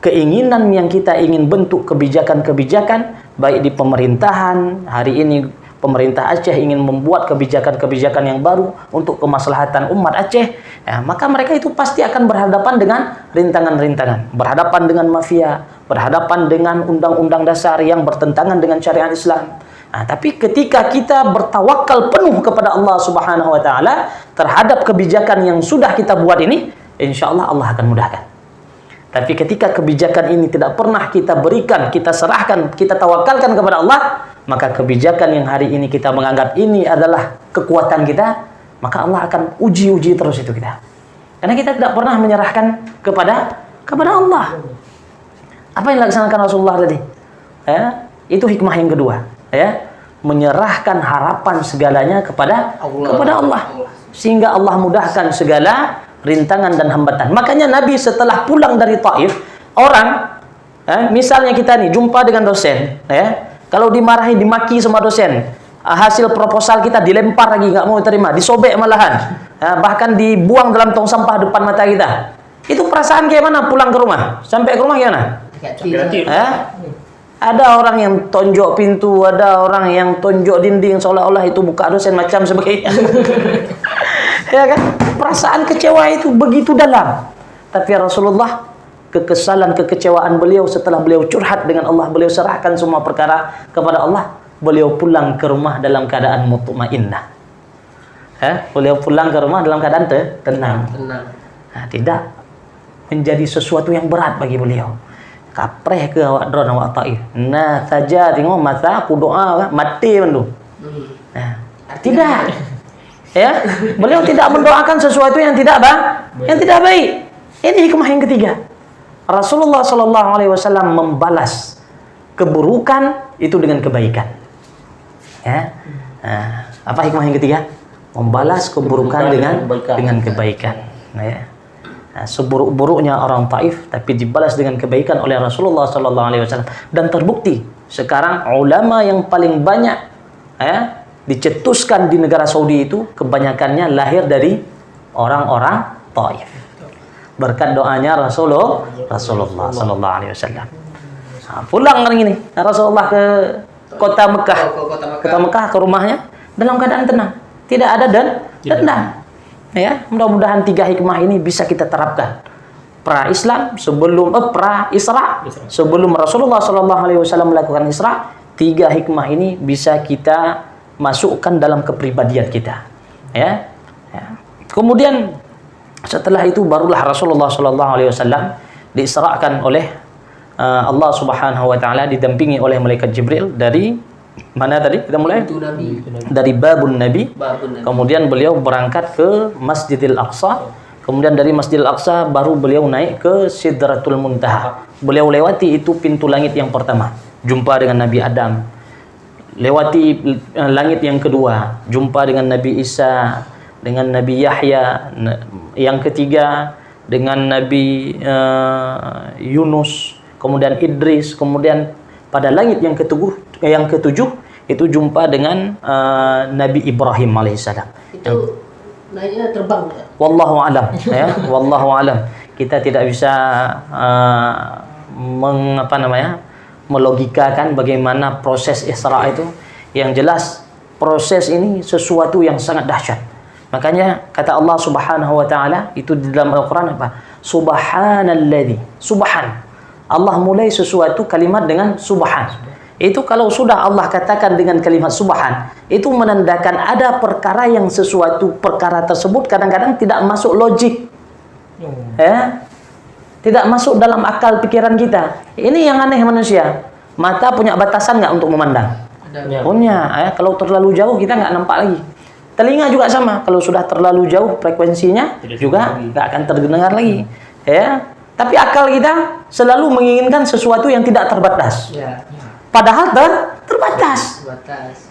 keinginan yang kita ingin bentuk kebijakan-kebijakan, baik di pemerintahan, hari ini pemerintah Aceh ingin membuat kebijakan-kebijakan yang baru untuk kemaslahatan umat Aceh, ya, maka mereka itu pasti akan berhadapan dengan rintangan-rintangan, berhadapan dengan mafia, berhadapan dengan undang-undang dasar yang bertentangan dengan syariat Islam. Nah, tapi ketika kita bertawakal penuh kepada Allah Subhanahu Wa Taala terhadap kebijakan yang sudah kita buat ini, insya Allah Allah akan mudahkan. Tapi ketika kebijakan ini tidak pernah kita berikan, kita serahkan, kita tawakalkan kepada Allah, maka kebijakan yang hari ini kita menganggap ini adalah kekuatan kita, maka Allah akan uji-uji terus itu kita. Karena kita tidak pernah menyerahkan kepada Allah. Apa yang dilaksanakan Rasulullah tadi? Ya, itu hikmah yang kedua. Ya, menyerahkan harapan segalanya kepada Allah, sehingga Allah mudahkan segala rintangan dan hambatan. Makanya Nabi setelah pulang dari Taif, orang, misalnya kita nih jumpa dengan dosen, ya, kalau dimarahi, dimaki sama dosen, hasil proposal kita dilempar lagi, nggak mau terima, disobek malahan, bahkan dibuang dalam tong sampah depan mata kita. Itu perasaan kayak mana pulang ke rumah? Sampai ke rumah gimana? Ada orang yang tonjok pintu, ada orang yang tonjok dinding seolah-olah itu buka dosen macam sebagainya. Ya kan? Perasaan kecewa itu begitu dalam. Tapi Rasulullah, kekesalan, kekecewaan beliau setelah beliau curhat dengan Allah, beliau serahkan semua perkara kepada Allah, beliau pulang ke rumah dalam keadaan mutmainnah. Beliau pulang ke rumah dalam keadaan tenang. Nah, tidak menjadi sesuatu yang berat bagi beliau. Kapreh ke awak drone awak Taif. Nah, saja tengok masa aku doa mati mandu. Nah, tidak. Ya, beliau tidak mendoakan sesuatu yang tidak baik. Ini hikmah yang ketiga. Rasulullah sallallahu alaihi wasallam membalas keburukan itu dengan kebaikan. Ya. Nah, apa hikmah yang ketiga? Membalas keburukan dengan kebaikan. Nah, ya. Nah, seburuk-buruknya orang Taif tapi dibalas dengan kebaikan oleh Rasulullah sallallahu alaihi wasallam, dan terbukti sekarang ulama yang paling banyak dicetuskan di negara Saudi itu kebanyakannya lahir dari orang-orang Taif berkat doanya Rasulullah sallallahu alaihi wasallam. Pulang hari ini Rasulullah ke kota Mekah, ke rumahnya dalam keadaan tenang, tidak ada dendam. Ya, mudah-mudahan 3 hikmah ini bisa kita terapkan. Pra-Islam sebelum pra-Isra, sebelum Rasulullah sallallahu alaihi wasallam melakukan Isra, 3 hikmah ini bisa kita masukkan dalam kepribadian kita. Ya. Kemudian setelah itu barulah Rasulullah sallallahu alaihi wasallam diisrakan oleh Allah Subhanahu wa taala didampingi oleh malaikat Jibril dari Mana tadi kita mulai? Itu Nabi. Dari babun Nabi. Babun Nabi. Kemudian beliau berangkat ke Masjidil Aqsa. Kemudian dari Masjidil Aqsa baru beliau naik ke Sidratul Muntaha. Beliau lewati itu pintu langit yang pertama, jumpa dengan Nabi Adam. Lewati langit yang kedua, jumpa dengan Nabi Isa, dengan Nabi Yahya. Yang ketiga dengan Nabi Yunus, kemudian Idris. Kemudian pada langit yang ketujuh itu jumpa dengan Nabi Ibrahim alaihissalam. Itu naiknya terbang ya? Wallahu alam, ya. Wallahu alam. Kita tidak bisa melogikakan bagaimana proses Isra itu. Yang jelas proses ini sesuatu yang sangat dahsyat. Makanya kata Allah Subhanahu wa taala itu di dalam Al-Qur'an apa? Subhanalladzi. Subhan. Allah mulai sesuatu kalimat dengan subhan. Itu kalau sudah Allah katakan dengan kalimat subhan, itu menandakan ada perkara yang sesuatu perkara tersebut kadang-kadang tidak masuk logik. Ya. Tidak masuk dalam akal pikiran kita. Ini yang aneh manusia. Mata punya batasan nggak untuk memandang? Punya. Ya. Kalau terlalu jauh kita nggak nampak lagi. Telinga juga sama. Kalau sudah terlalu jauh frekuensinya juga nggak akan terdengar lagi. Ya. Tapi akal kita selalu menginginkan sesuatu yang tidak terbatas. Ya. Padahal terbatas.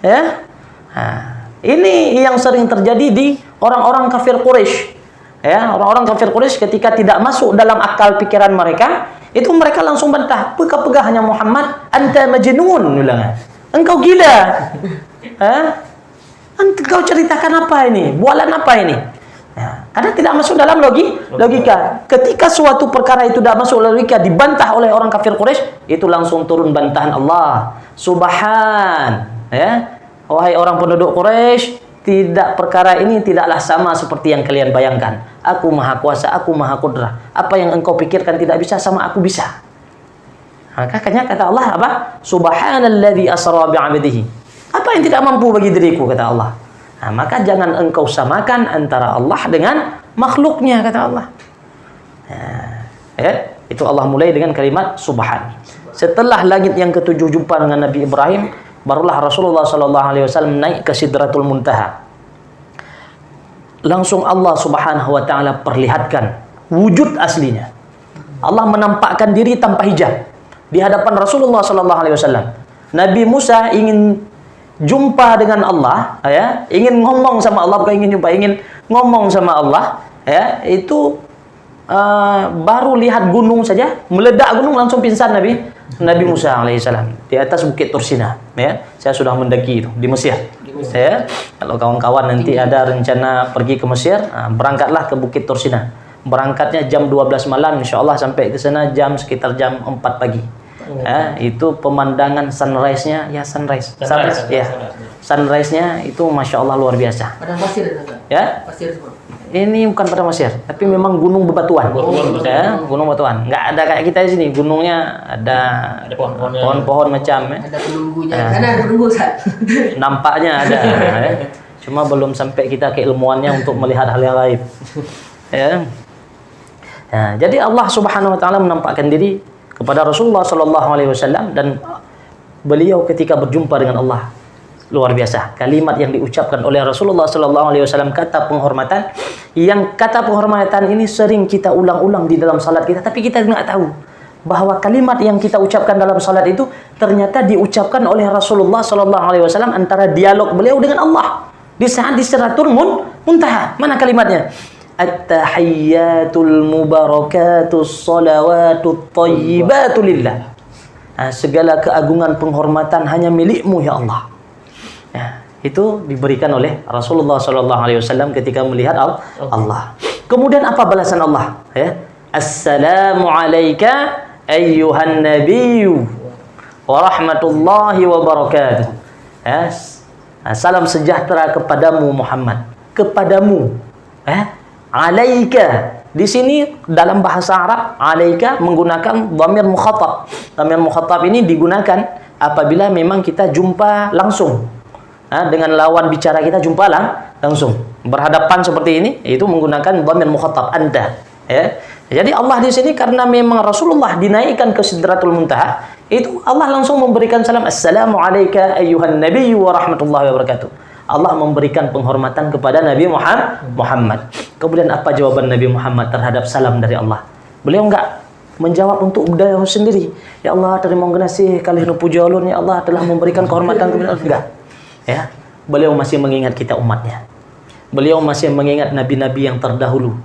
Ya. Nah, ini yang sering terjadi di orang-orang kafir Quraisy. Ya, orang-orang kafir Quraisy ketika tidak masuk dalam akal pikiran mereka, itu mereka langsung bantah, "Pegah-pegah hanya Muhammad, anta majnun," bilang. Engkau gila. Engkau ceritakan apa ini? Bualan apa ini? Ya, karena tidak masuk dalam logika. Ketika suatu perkara itu tidak masuk logika, dibantah oleh orang kafir Quraisy, itu langsung turun bantahan Allah. Subhan, ya. Wahai orang penduduk Quraisy, perkara ini tidaklah sama seperti yang kalian bayangkan. Aku maha kuasa, aku maha kudrah. Apa yang engkau pikirkan tidak bisa, sama aku bisa. Makanya kata Allah apa? Subhanalladzi asra bi'abdihi. Apa yang tidak mampu bagi diriku, kata Allah. Nah, maka jangan engkau samakan antara Allah dengan makhluknya, kata Allah. Nah, itu Allah mulai dengan kalimat subhan. Setelah langit yang ketujuh jumpa dengan Nabi Ibrahim, barulah Rasulullah SAW naik ke Sidratul Muntaha. Langsung Allah Subhanahu wa taala perlihatkan wujud aslinya. Allah menampakkan diri tanpa hijab di hadapan Rasulullah SAW. Nabi Musa ingin jumpa dengan Allah, ya, ingin ngomong sama Allah, bukan ingin jumpa, ingin ngomong sama Allah, ya, itu baru lihat gunung saja, meledak gunung langsung pingsan Nabi Musa alaihissalam di atas bukit Tursina. Ya, saya sudah mendaki itu di Mesir. Ya, kalau kawan-kawan nanti ada rencana pergi ke Mesir, berangkatlah ke bukit Tursina. Berangkatnya jam 12 malam, insya Allah sampai ke sana sekitar jam 4 pagi. Ya, itu pemandangan sunrise-nya, ya sunrise-nya itu masya Allah luar biasa. Padang pasir ya? Pasir semua. Ini bukan padang pasir, tapi memang gunung bebatuan. Ya, gunung bebatuan. Nggak ada kayak kita di sini, gunungnya ada pohon-pohon macam. Ada penunggunya. Karena ada penunggu, Ustaz. Nampaknya ada. Ya. Cuma belum sampai kita keilmuannya untuk melihat hal yang lain. Ya. Nah, jadi Allah Subhanahu wa taala menampakkan diri kepada Rasulullah SAW dan beliau ketika berjumpa dengan Allah luar biasa. Kalimat yang diucapkan oleh Rasulullah SAW, kata penghormatan, yang kata penghormatan ini sering kita ulang-ulang di dalam salat kita, tapi kita tidak tahu bahwa kalimat yang kita ucapkan dalam salat itu ternyata diucapkan oleh Rasulullah SAW antara dialog beliau dengan Allah di saat di Sidratul Muntaha. Mana kalimatnya? At-tahiyyatul mubarakatus salawatut thayyibatu lillah. Segala keagungan penghormatan hanya milikmu ya Allah. Ya, itu diberikan oleh Rasulullah SAW ketika melihat Allah. Kemudian apa balasan Allah? Ya, Assalamu alayka ayyuhan nabiyyu wa rahmatullahi wa barakatuh. Ya, salam sejahtera kepadamu Muhammad. Kepadamu. Alaika. Di sini dalam bahasa Arab, alaika menggunakan dhamir mukhatab. Dhamir mukhatab ini digunakan apabila memang kita jumpa langsung. Dengan lawan bicara kita jumpa langsung. Berhadapan seperti ini, itu menggunakan dhamir mukhatab, anta. Ya. Jadi Allah di sini karena memang Rasulullah dinaikkan ke Sidratul Muntaha, itu Allah langsung memberikan salam, assalamu alayka ayyuhan nabiyyu wa rahmatullahi wa barakatuh. Allah memberikan penghormatan kepada Nabi Muhammad. Kemudian apa jawaban Nabi Muhammad terhadap salam dari Allah? Beliau enggak menjawab untuk beliau sendiri. Ya Allah, terima kasih kali nu puja ulun, ya Allah telah memberikan kehormatan kepada enggak. Ya. Beliau masih mengingat kita umatnya. Beliau masih mengingat nabi-nabi yang terdahulu.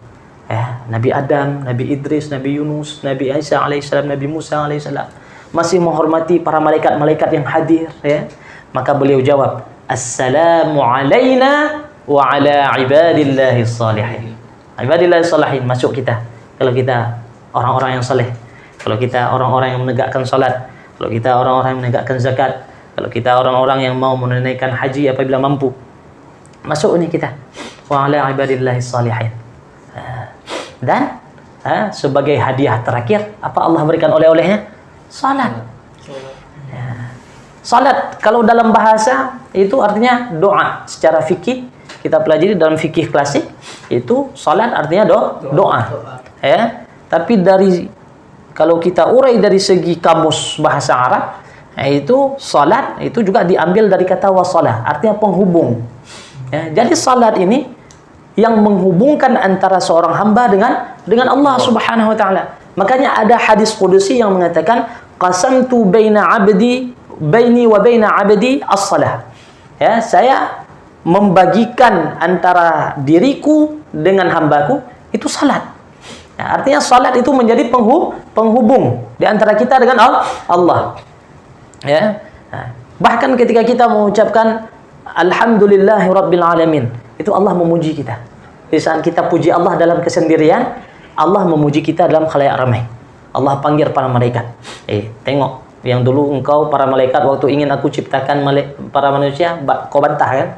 Ya, Nabi Adam, Nabi Idris, Nabi Yunus, Nabi Isa alaihissalam, Nabi Musa alaihissalam. Masih menghormati para malaikat-malaikat yang hadir, ya. Maka beliau jawab, assalamu alaina wa ala ibadillahi salihin. Ibadillahi salihin masuk kita. Kalau kita orang-orang yang saleh, kalau kita orang-orang yang menegakkan salat, kalau kita orang-orang yang menegakkan zakat, kalau kita orang-orang yang mau menunaikan haji apabila mampu, masuk ini kita. Wa ala ibadillahi salihin. Dan sebagai hadiah terakhir, apa Allah berikan oleh-olehnya? Salat. Salat kalau dalam bahasa itu artinya doa. Secara fikih kita pelajari dalam fikih klasik itu salat artinya doa. Ya. Tapi kalau kita urai dari segi kamus bahasa Arab, itu salat itu juga diambil dari kata wasalah, artinya penghubung. Ya, jadi salat ini yang menghubungkan antara seorang hamba dengan Allah Subhanahu wa taala. Makanya ada hadis qudusi yang mengatakan qasamtu baini wa baina 'abdi as-salah. Ya, saya membagikan antara diriku dengan hambaku itu salat. Ya, artinya salat itu menjadi penghubung di antara kita dengan Allah. Ya. Nah, bahkan ketika kita mengucapkan alhamdulillahi rabbil alamin, itu Allah memuji kita. Di saat kita puji Allah dalam kesendirian, Allah memuji kita dalam khalayak ramai. Allah panggil para malaikat. Tengok, yang dulu engkau para malaikat waktu ingin aku ciptakan para manusia, kau bantah kan?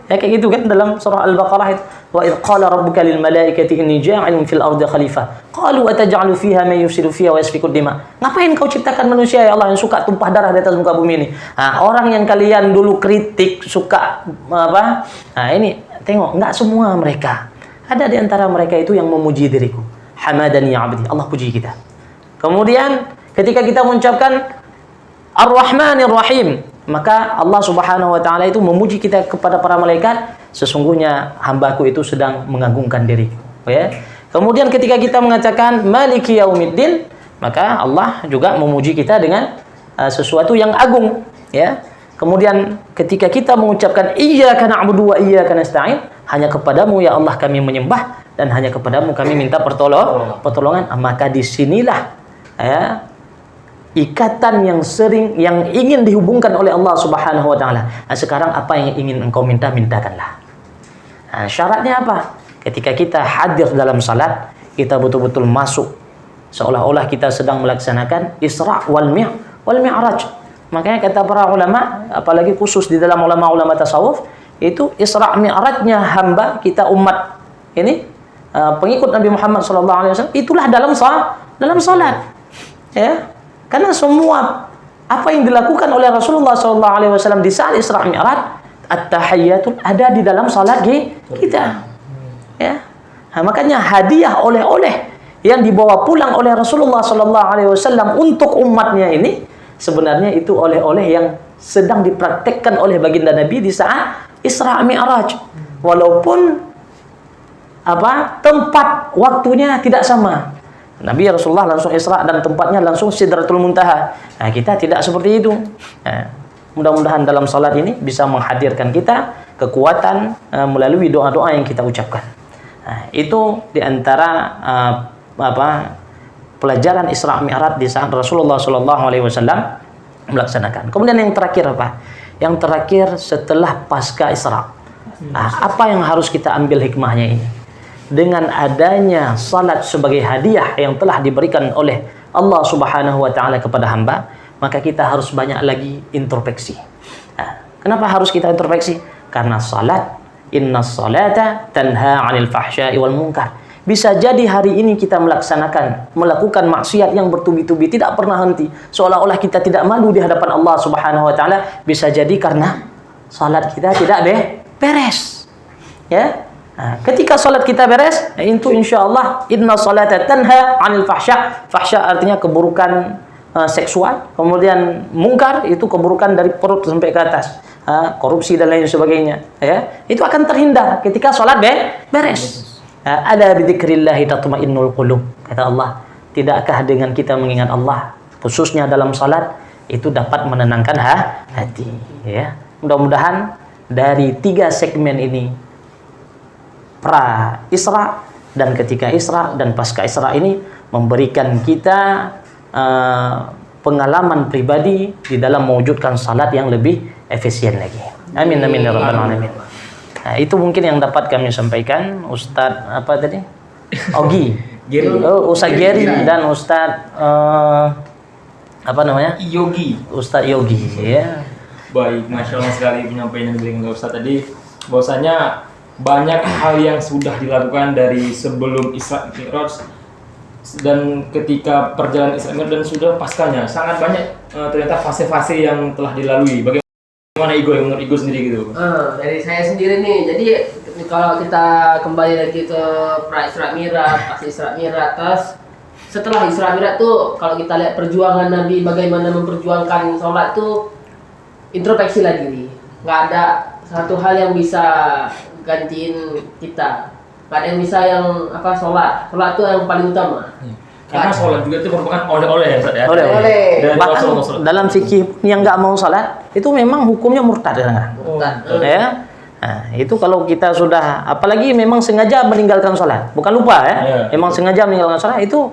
Ya kayak gitu kan dalam surah Al-Baqarah itu. Wa idh qala rabbuka lil malaikati inni ja'ilun fil ardi khalifah. Qalu ataj'alu fiha man yufsidu fiha wa yasfiku dima. Ngapain kau ciptakan manusia ya Allah yang suka tumpah darah di atas muka bumi ini? Nah, orang yang kalian dulu kritik suka apa? Nah, ini tengok, enggak semua mereka. Ada di antara mereka itu yang memuji diriku. Hamadani ya 'abdi. Allah puji kita. Kemudian ketika kita mengucapkan Ar-Rahmanir Rahim, maka Allah Subhanahu wa taala itu memuji kita kepada para malaikat, sesungguhnya hambaku itu sedang mengagungkan diriku, ya. Kemudian ketika kita mengatakan Maliki Yaumiddin, maka Allah juga memuji kita dengan sesuatu yang agung, ya. Kemudian ketika kita mengucapkan Iyyaka na'budu wa iyyaka nasta'in, hanya kepadamu ya Allah kami menyembah dan hanya kepadamu kami minta pertolongan, maka disinilah ya ikatan yang ingin dihubungkan oleh Allah Subhanahu wa taala. Nah, sekarang apa yang ingin engkau minta, mintakanlah. Nah, syaratnya apa? Ketika kita hadir dalam salat, kita betul-betul masuk seolah-olah kita sedang melaksanakan Isra wal Mi'raj. Makanya kata para ulama, apalagi khusus di dalam ulama-ulama tasawuf, itu Isra Mi'rajnya hamba kita umat ini pengikut Nabi Muhammad SAW, itulah dalam salat. Ya. Karena semua apa yang dilakukan oleh Rasulullah SAW di saat Isra Mi'raj, at-tahiyyatul ada di dalam salat kita. Ya. Nah, makanya hadiah oleh-oleh yang dibawa pulang oleh Rasulullah SAW untuk umatnya ini sebenarnya itu oleh-oleh yang sedang dipraktekkan oleh baginda Nabi di saat Isra Mi'raj. Walaupun tempat waktunya tidak sama. Nabi Rasulullah langsung Isra dan tempatnya langsung Sidratul Muntaha. Nah, kita tidak seperti itu. Nah, mudah-mudahan dalam salat ini bisa menghadirkan kita kekuatan melalui doa-doa yang kita ucapkan. Nah, itu diantara pelajaran Isra Mi'raj di saat Rasulullah SAW melaksanakan. Kemudian yang terakhir apa? Yang terakhir setelah pasca Isra. Nah, apa yang harus kita ambil hikmahnya ini? Dengan adanya salat sebagai hadiah yang telah diberikan oleh Allah Subhanahu wa taala kepada hamba, maka kita harus banyak lagi introspeksi. Nah, kenapa harus kita introspeksi? Karena salat, innas salata tanha 'anil fahsya'i wal munkar. Bisa jadi hari ini kita melakukan maksiat yang bertubi-tubi, tidak pernah henti, seolah-olah kita tidak malu di hadapan Allah Subhanahu wa taala. Bisa jadi karena salat kita tidak beres. Ya. Nah, ketika salat kita beres, itu insyaallah inna salata tanha 'anil fahsya'. Fahsya artinya keburukan, seksual, kemudian mungkar itu keburukan dari perut sampai ke atas, korupsi dan lain sebagainya, ya itu akan terhindar ketika sholat beres. Ala bidzikrillahi tatma'innul qulub, kata Allah, tidakkah dengan kita mengingat Allah khususnya dalam sholat itu dapat menenangkan hati, ya. Mudah-mudahan dari 3 segmen ini, pra Isra dan ketika Isra dan pasca Isra ini memberikan kita pengalaman pribadi di dalam mewujudkan salat yang lebih efisien lagi. Amin amin ya rabbal alamin. Nah, itu mungkin yang dapat kami sampaikan. Ustadz apa tadi? Ogi. Ustadz Geri dan Ustadz apa namanya? Yogi. Ustadz Yogi, ya. Baik, Masya Allah sekali penyampaian yang diberikan oleh Ustadz tadi. Bahwasanya banyak hal yang sudah dilakukan dari sebelum Isra Mi'raj dan ketika perjalanan Isra Mi'raj dan sudah paskanya, sangat banyak ternyata fase-fase yang telah dilalui. Bagaimana menurut Igo sendiri gitu? Dari saya sendiri nih, jadi kalau kita kembali lagi ke pra Isra Mi'raj, pas Isra Mi'raj, terus setelah Isra Mi'raj tuh kalau kita lihat perjuangan Nabi bagaimana memperjuangkan sholat tuh introspeksi lagi nih, nggak ada satu hal yang bisa gantiin kita. Gak ada yang bisa yang sholat itu yang paling utama. Karena sholat juga itu merupakan oleh-oleh ya Ustaz ya. Oleh-oleh. Bahkan dalam fikih yang nggak mau sholat itu memang hukumnya murtad, kan? Ya. Nah, itu kalau kita sudah, apalagi memang sengaja meninggalkan sholat, bukan lupa ya, memang sengaja meninggalkan sholat itu,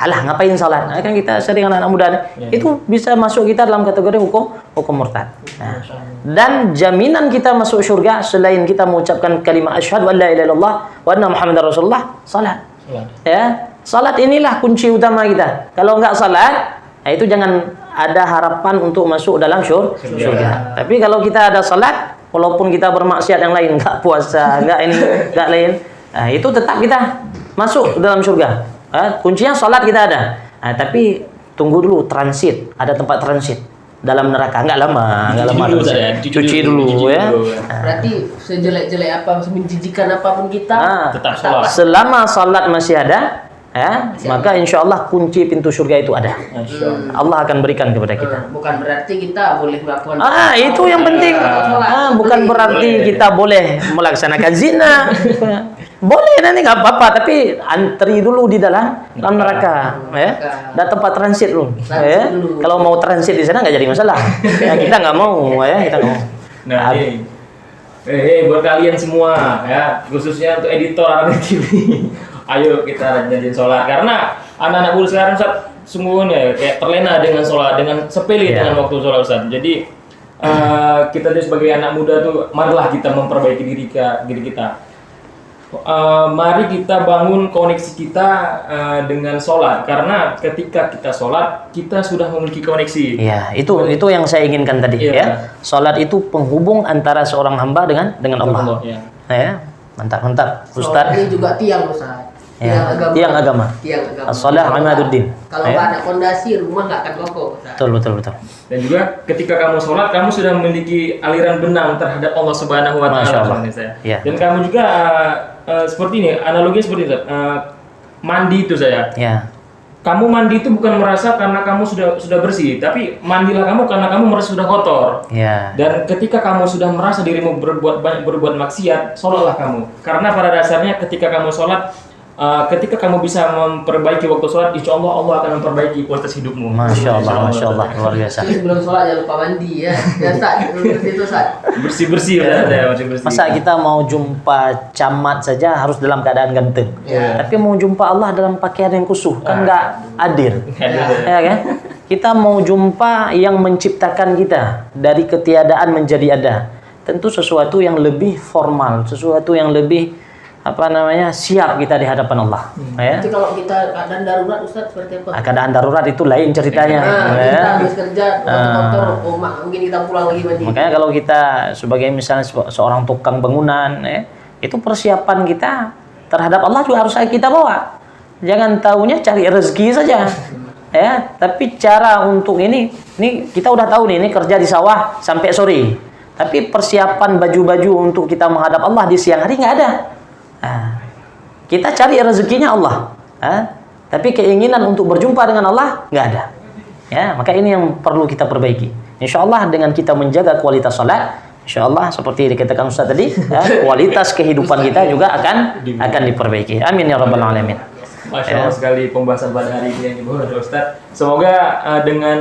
alah ngapain sholat? Nah, kan kita sering anak-anak muda, itu bisa masuk kita dalam kategori hukum murtad. Nah, dan jaminan kita masuk surga selain kita mengucapkan kalimat asyhadu an la ilaha illallah wa anna muhammadar rasulullah, salat. Ya, salat inilah kunci utama kita. Kalau enggak salat, nah itu jangan ada harapan untuk masuk dalam surga. Tapi kalau kita ada salat, walaupun kita bermaksiat yang lain, enggak puasa, enggak ini, enggak lain, nah itu tetap kita masuk dalam surga. Kuncinya salat kita ada. Nah, tapi tunggu dulu transit, ada tempat transit dalam neraka, enggak lama cuci dulu ya. Berarti sejelek-jelek apa, menjijikan apapun kita tetap sholat. Selama salat masih ada, ya, maka insya Allah kunci pintu surga itu ada. Allah akan berikan kepada kita. Bukan berarti kita boleh melakukan itu yang penting. Bukan berarti kita boleh melaksanakan zina. Boleh nanti nggak apa-apa, tapi antri dulu di dalam neraka, ya. Dan tempat transit dulu, ya. Kalau mau transit di sana nggak jadi masalah. Ya, kita nggak mau, ya, kita nggak mau. Nah, buat kalian semua, ya, khususnya untuk editor Arani TV, ayo kita rajin sholat, karena anak-anak muda sekarang Ustaz sungguhnya kayak terlena dengan sholat, dengan sepele dengan waktu sholat Ustaz. Jadi kita sebagai anak muda tuh, marilah kita memperbaiki diri kita. Mari kita bangun koneksi kita dengan sholat, karena ketika kita sholat kita sudah memiliki koneksi. Ya, itu yang saya inginkan tadi, ya. Sholat itu penghubung antara seorang hamba dengan Allah. Ya, mantap, Ustaz. Ini juga tiang Ustaz. Tiang agama. As-shalah imaduddin. Kalau nggak ada fondasi, rumah nggak akan kokoh. Betul. Dan juga ketika kamu sholat, kamu sudah memiliki aliran benang terhadap Allah Subhanahu wa Ta'ala. Dan kamu juga seperti ini, analoginya seperti itu. Mandi itu saya. Kamu mandi itu bukan merasa karena kamu sudah bersih, tapi mandilah kamu karena kamu merasa sudah kotor. Dan ketika kamu sudah merasa dirimu berbuat maksiat, sholatlah kamu. Karena pada dasarnya ketika kamu sholat, ketika kamu bisa memperbaiki waktu sholat, insya Allah Allah akan memperbaiki kualitas hidupmu. Masya Allah, luar biasa. Sebelum sholat jangan lupa mandi ya. Itu Ustaz. Bersih ya, bersih. Masa kita mau jumpa camat saja harus dalam keadaan ganteng, tapi mau jumpa Allah dalam pakaian yang khusyuk kan nggak adil, ya kan? Kita mau jumpa yang menciptakan kita dari ketiadaan menjadi ada, tentu sesuatu yang lebih formal, sesuatu yang lebih siap kita di hadapan Allah. Jadi kalau kita keadaan darurat Ustaz seperti apa? Keadaan darurat itu lain ceritanya. Kita habis kerja kotor, mungkin kita pulang lagi mandi. Makanya kalau kita sebagai misalnya seorang tukang bangunan, itu persiapan kita terhadap Allah juga harus kita bawa. Jangan taunya cari rezeki saja. Tapi cara untuk ini kita udah tahu nih, ini kerja di sawah sampai sore. Tapi persiapan baju-baju untuk kita menghadap Allah di siang hari nggak ada. Kita cari rezekinya Allah, tapi keinginan untuk berjumpa dengan Allah nggak ada. Ya, maka ini yang perlu kita perbaiki. Insya Allah dengan kita menjaga kualitas salat, insya Allah seperti dikatakan Ustaz tadi, ya, kualitas kehidupan kita juga akan diperbaiki. Amin ya rabbal alamin. Masya Allah sekali pembahasan pada hari ini yang dibawa oleh Ustaz. Semoga dengan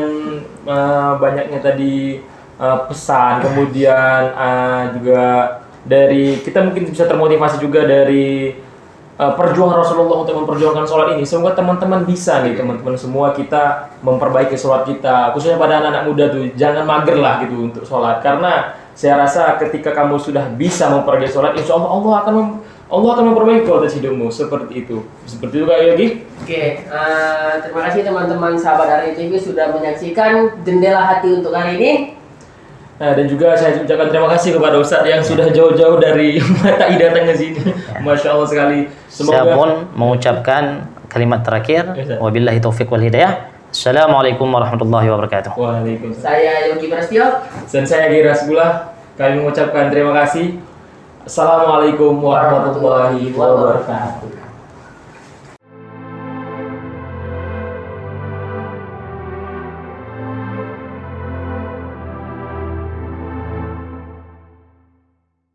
banyaknya tadi pesan, kemudian juga dari kita mungkin bisa termotivasi juga dari perjuangan Rasulullah untuk memperjuangkan sholat ini. Semoga teman-teman bisa nih, teman-teman semua kita memperbaiki sholat kita, khususnya pada anak-anak muda tuh, jangan mager lah gitu untuk sholat. Karena saya rasa ketika kamu sudah bisa memperbaiki sholat, insya Allah Allah akan memperbaiki kualitas hidupmu, seperti itu. Seperti itu Kak Yogi. Oke, terima kasih teman-teman sahabat Arani TV sudah menyaksikan Jendela Hati untuk hari ini. Nah, dan juga saya ucapkan terima kasih kepada Ustadz yang sudah jauh-jauh dari Matai datang ke sini. Masya Allah sekali. Saya pun mengucapkan kalimat terakhir. Wabillahi taufiq wal hidayah. Assalamualaikum warahmatullahi wabarakatuh. Waalaikumsalam. Saya Yogi Prasetyo. Dan saya Gira Sibullah. Kami mengucapkan terima kasih. Assalamualaikum warahmatullahi wabarakatuh.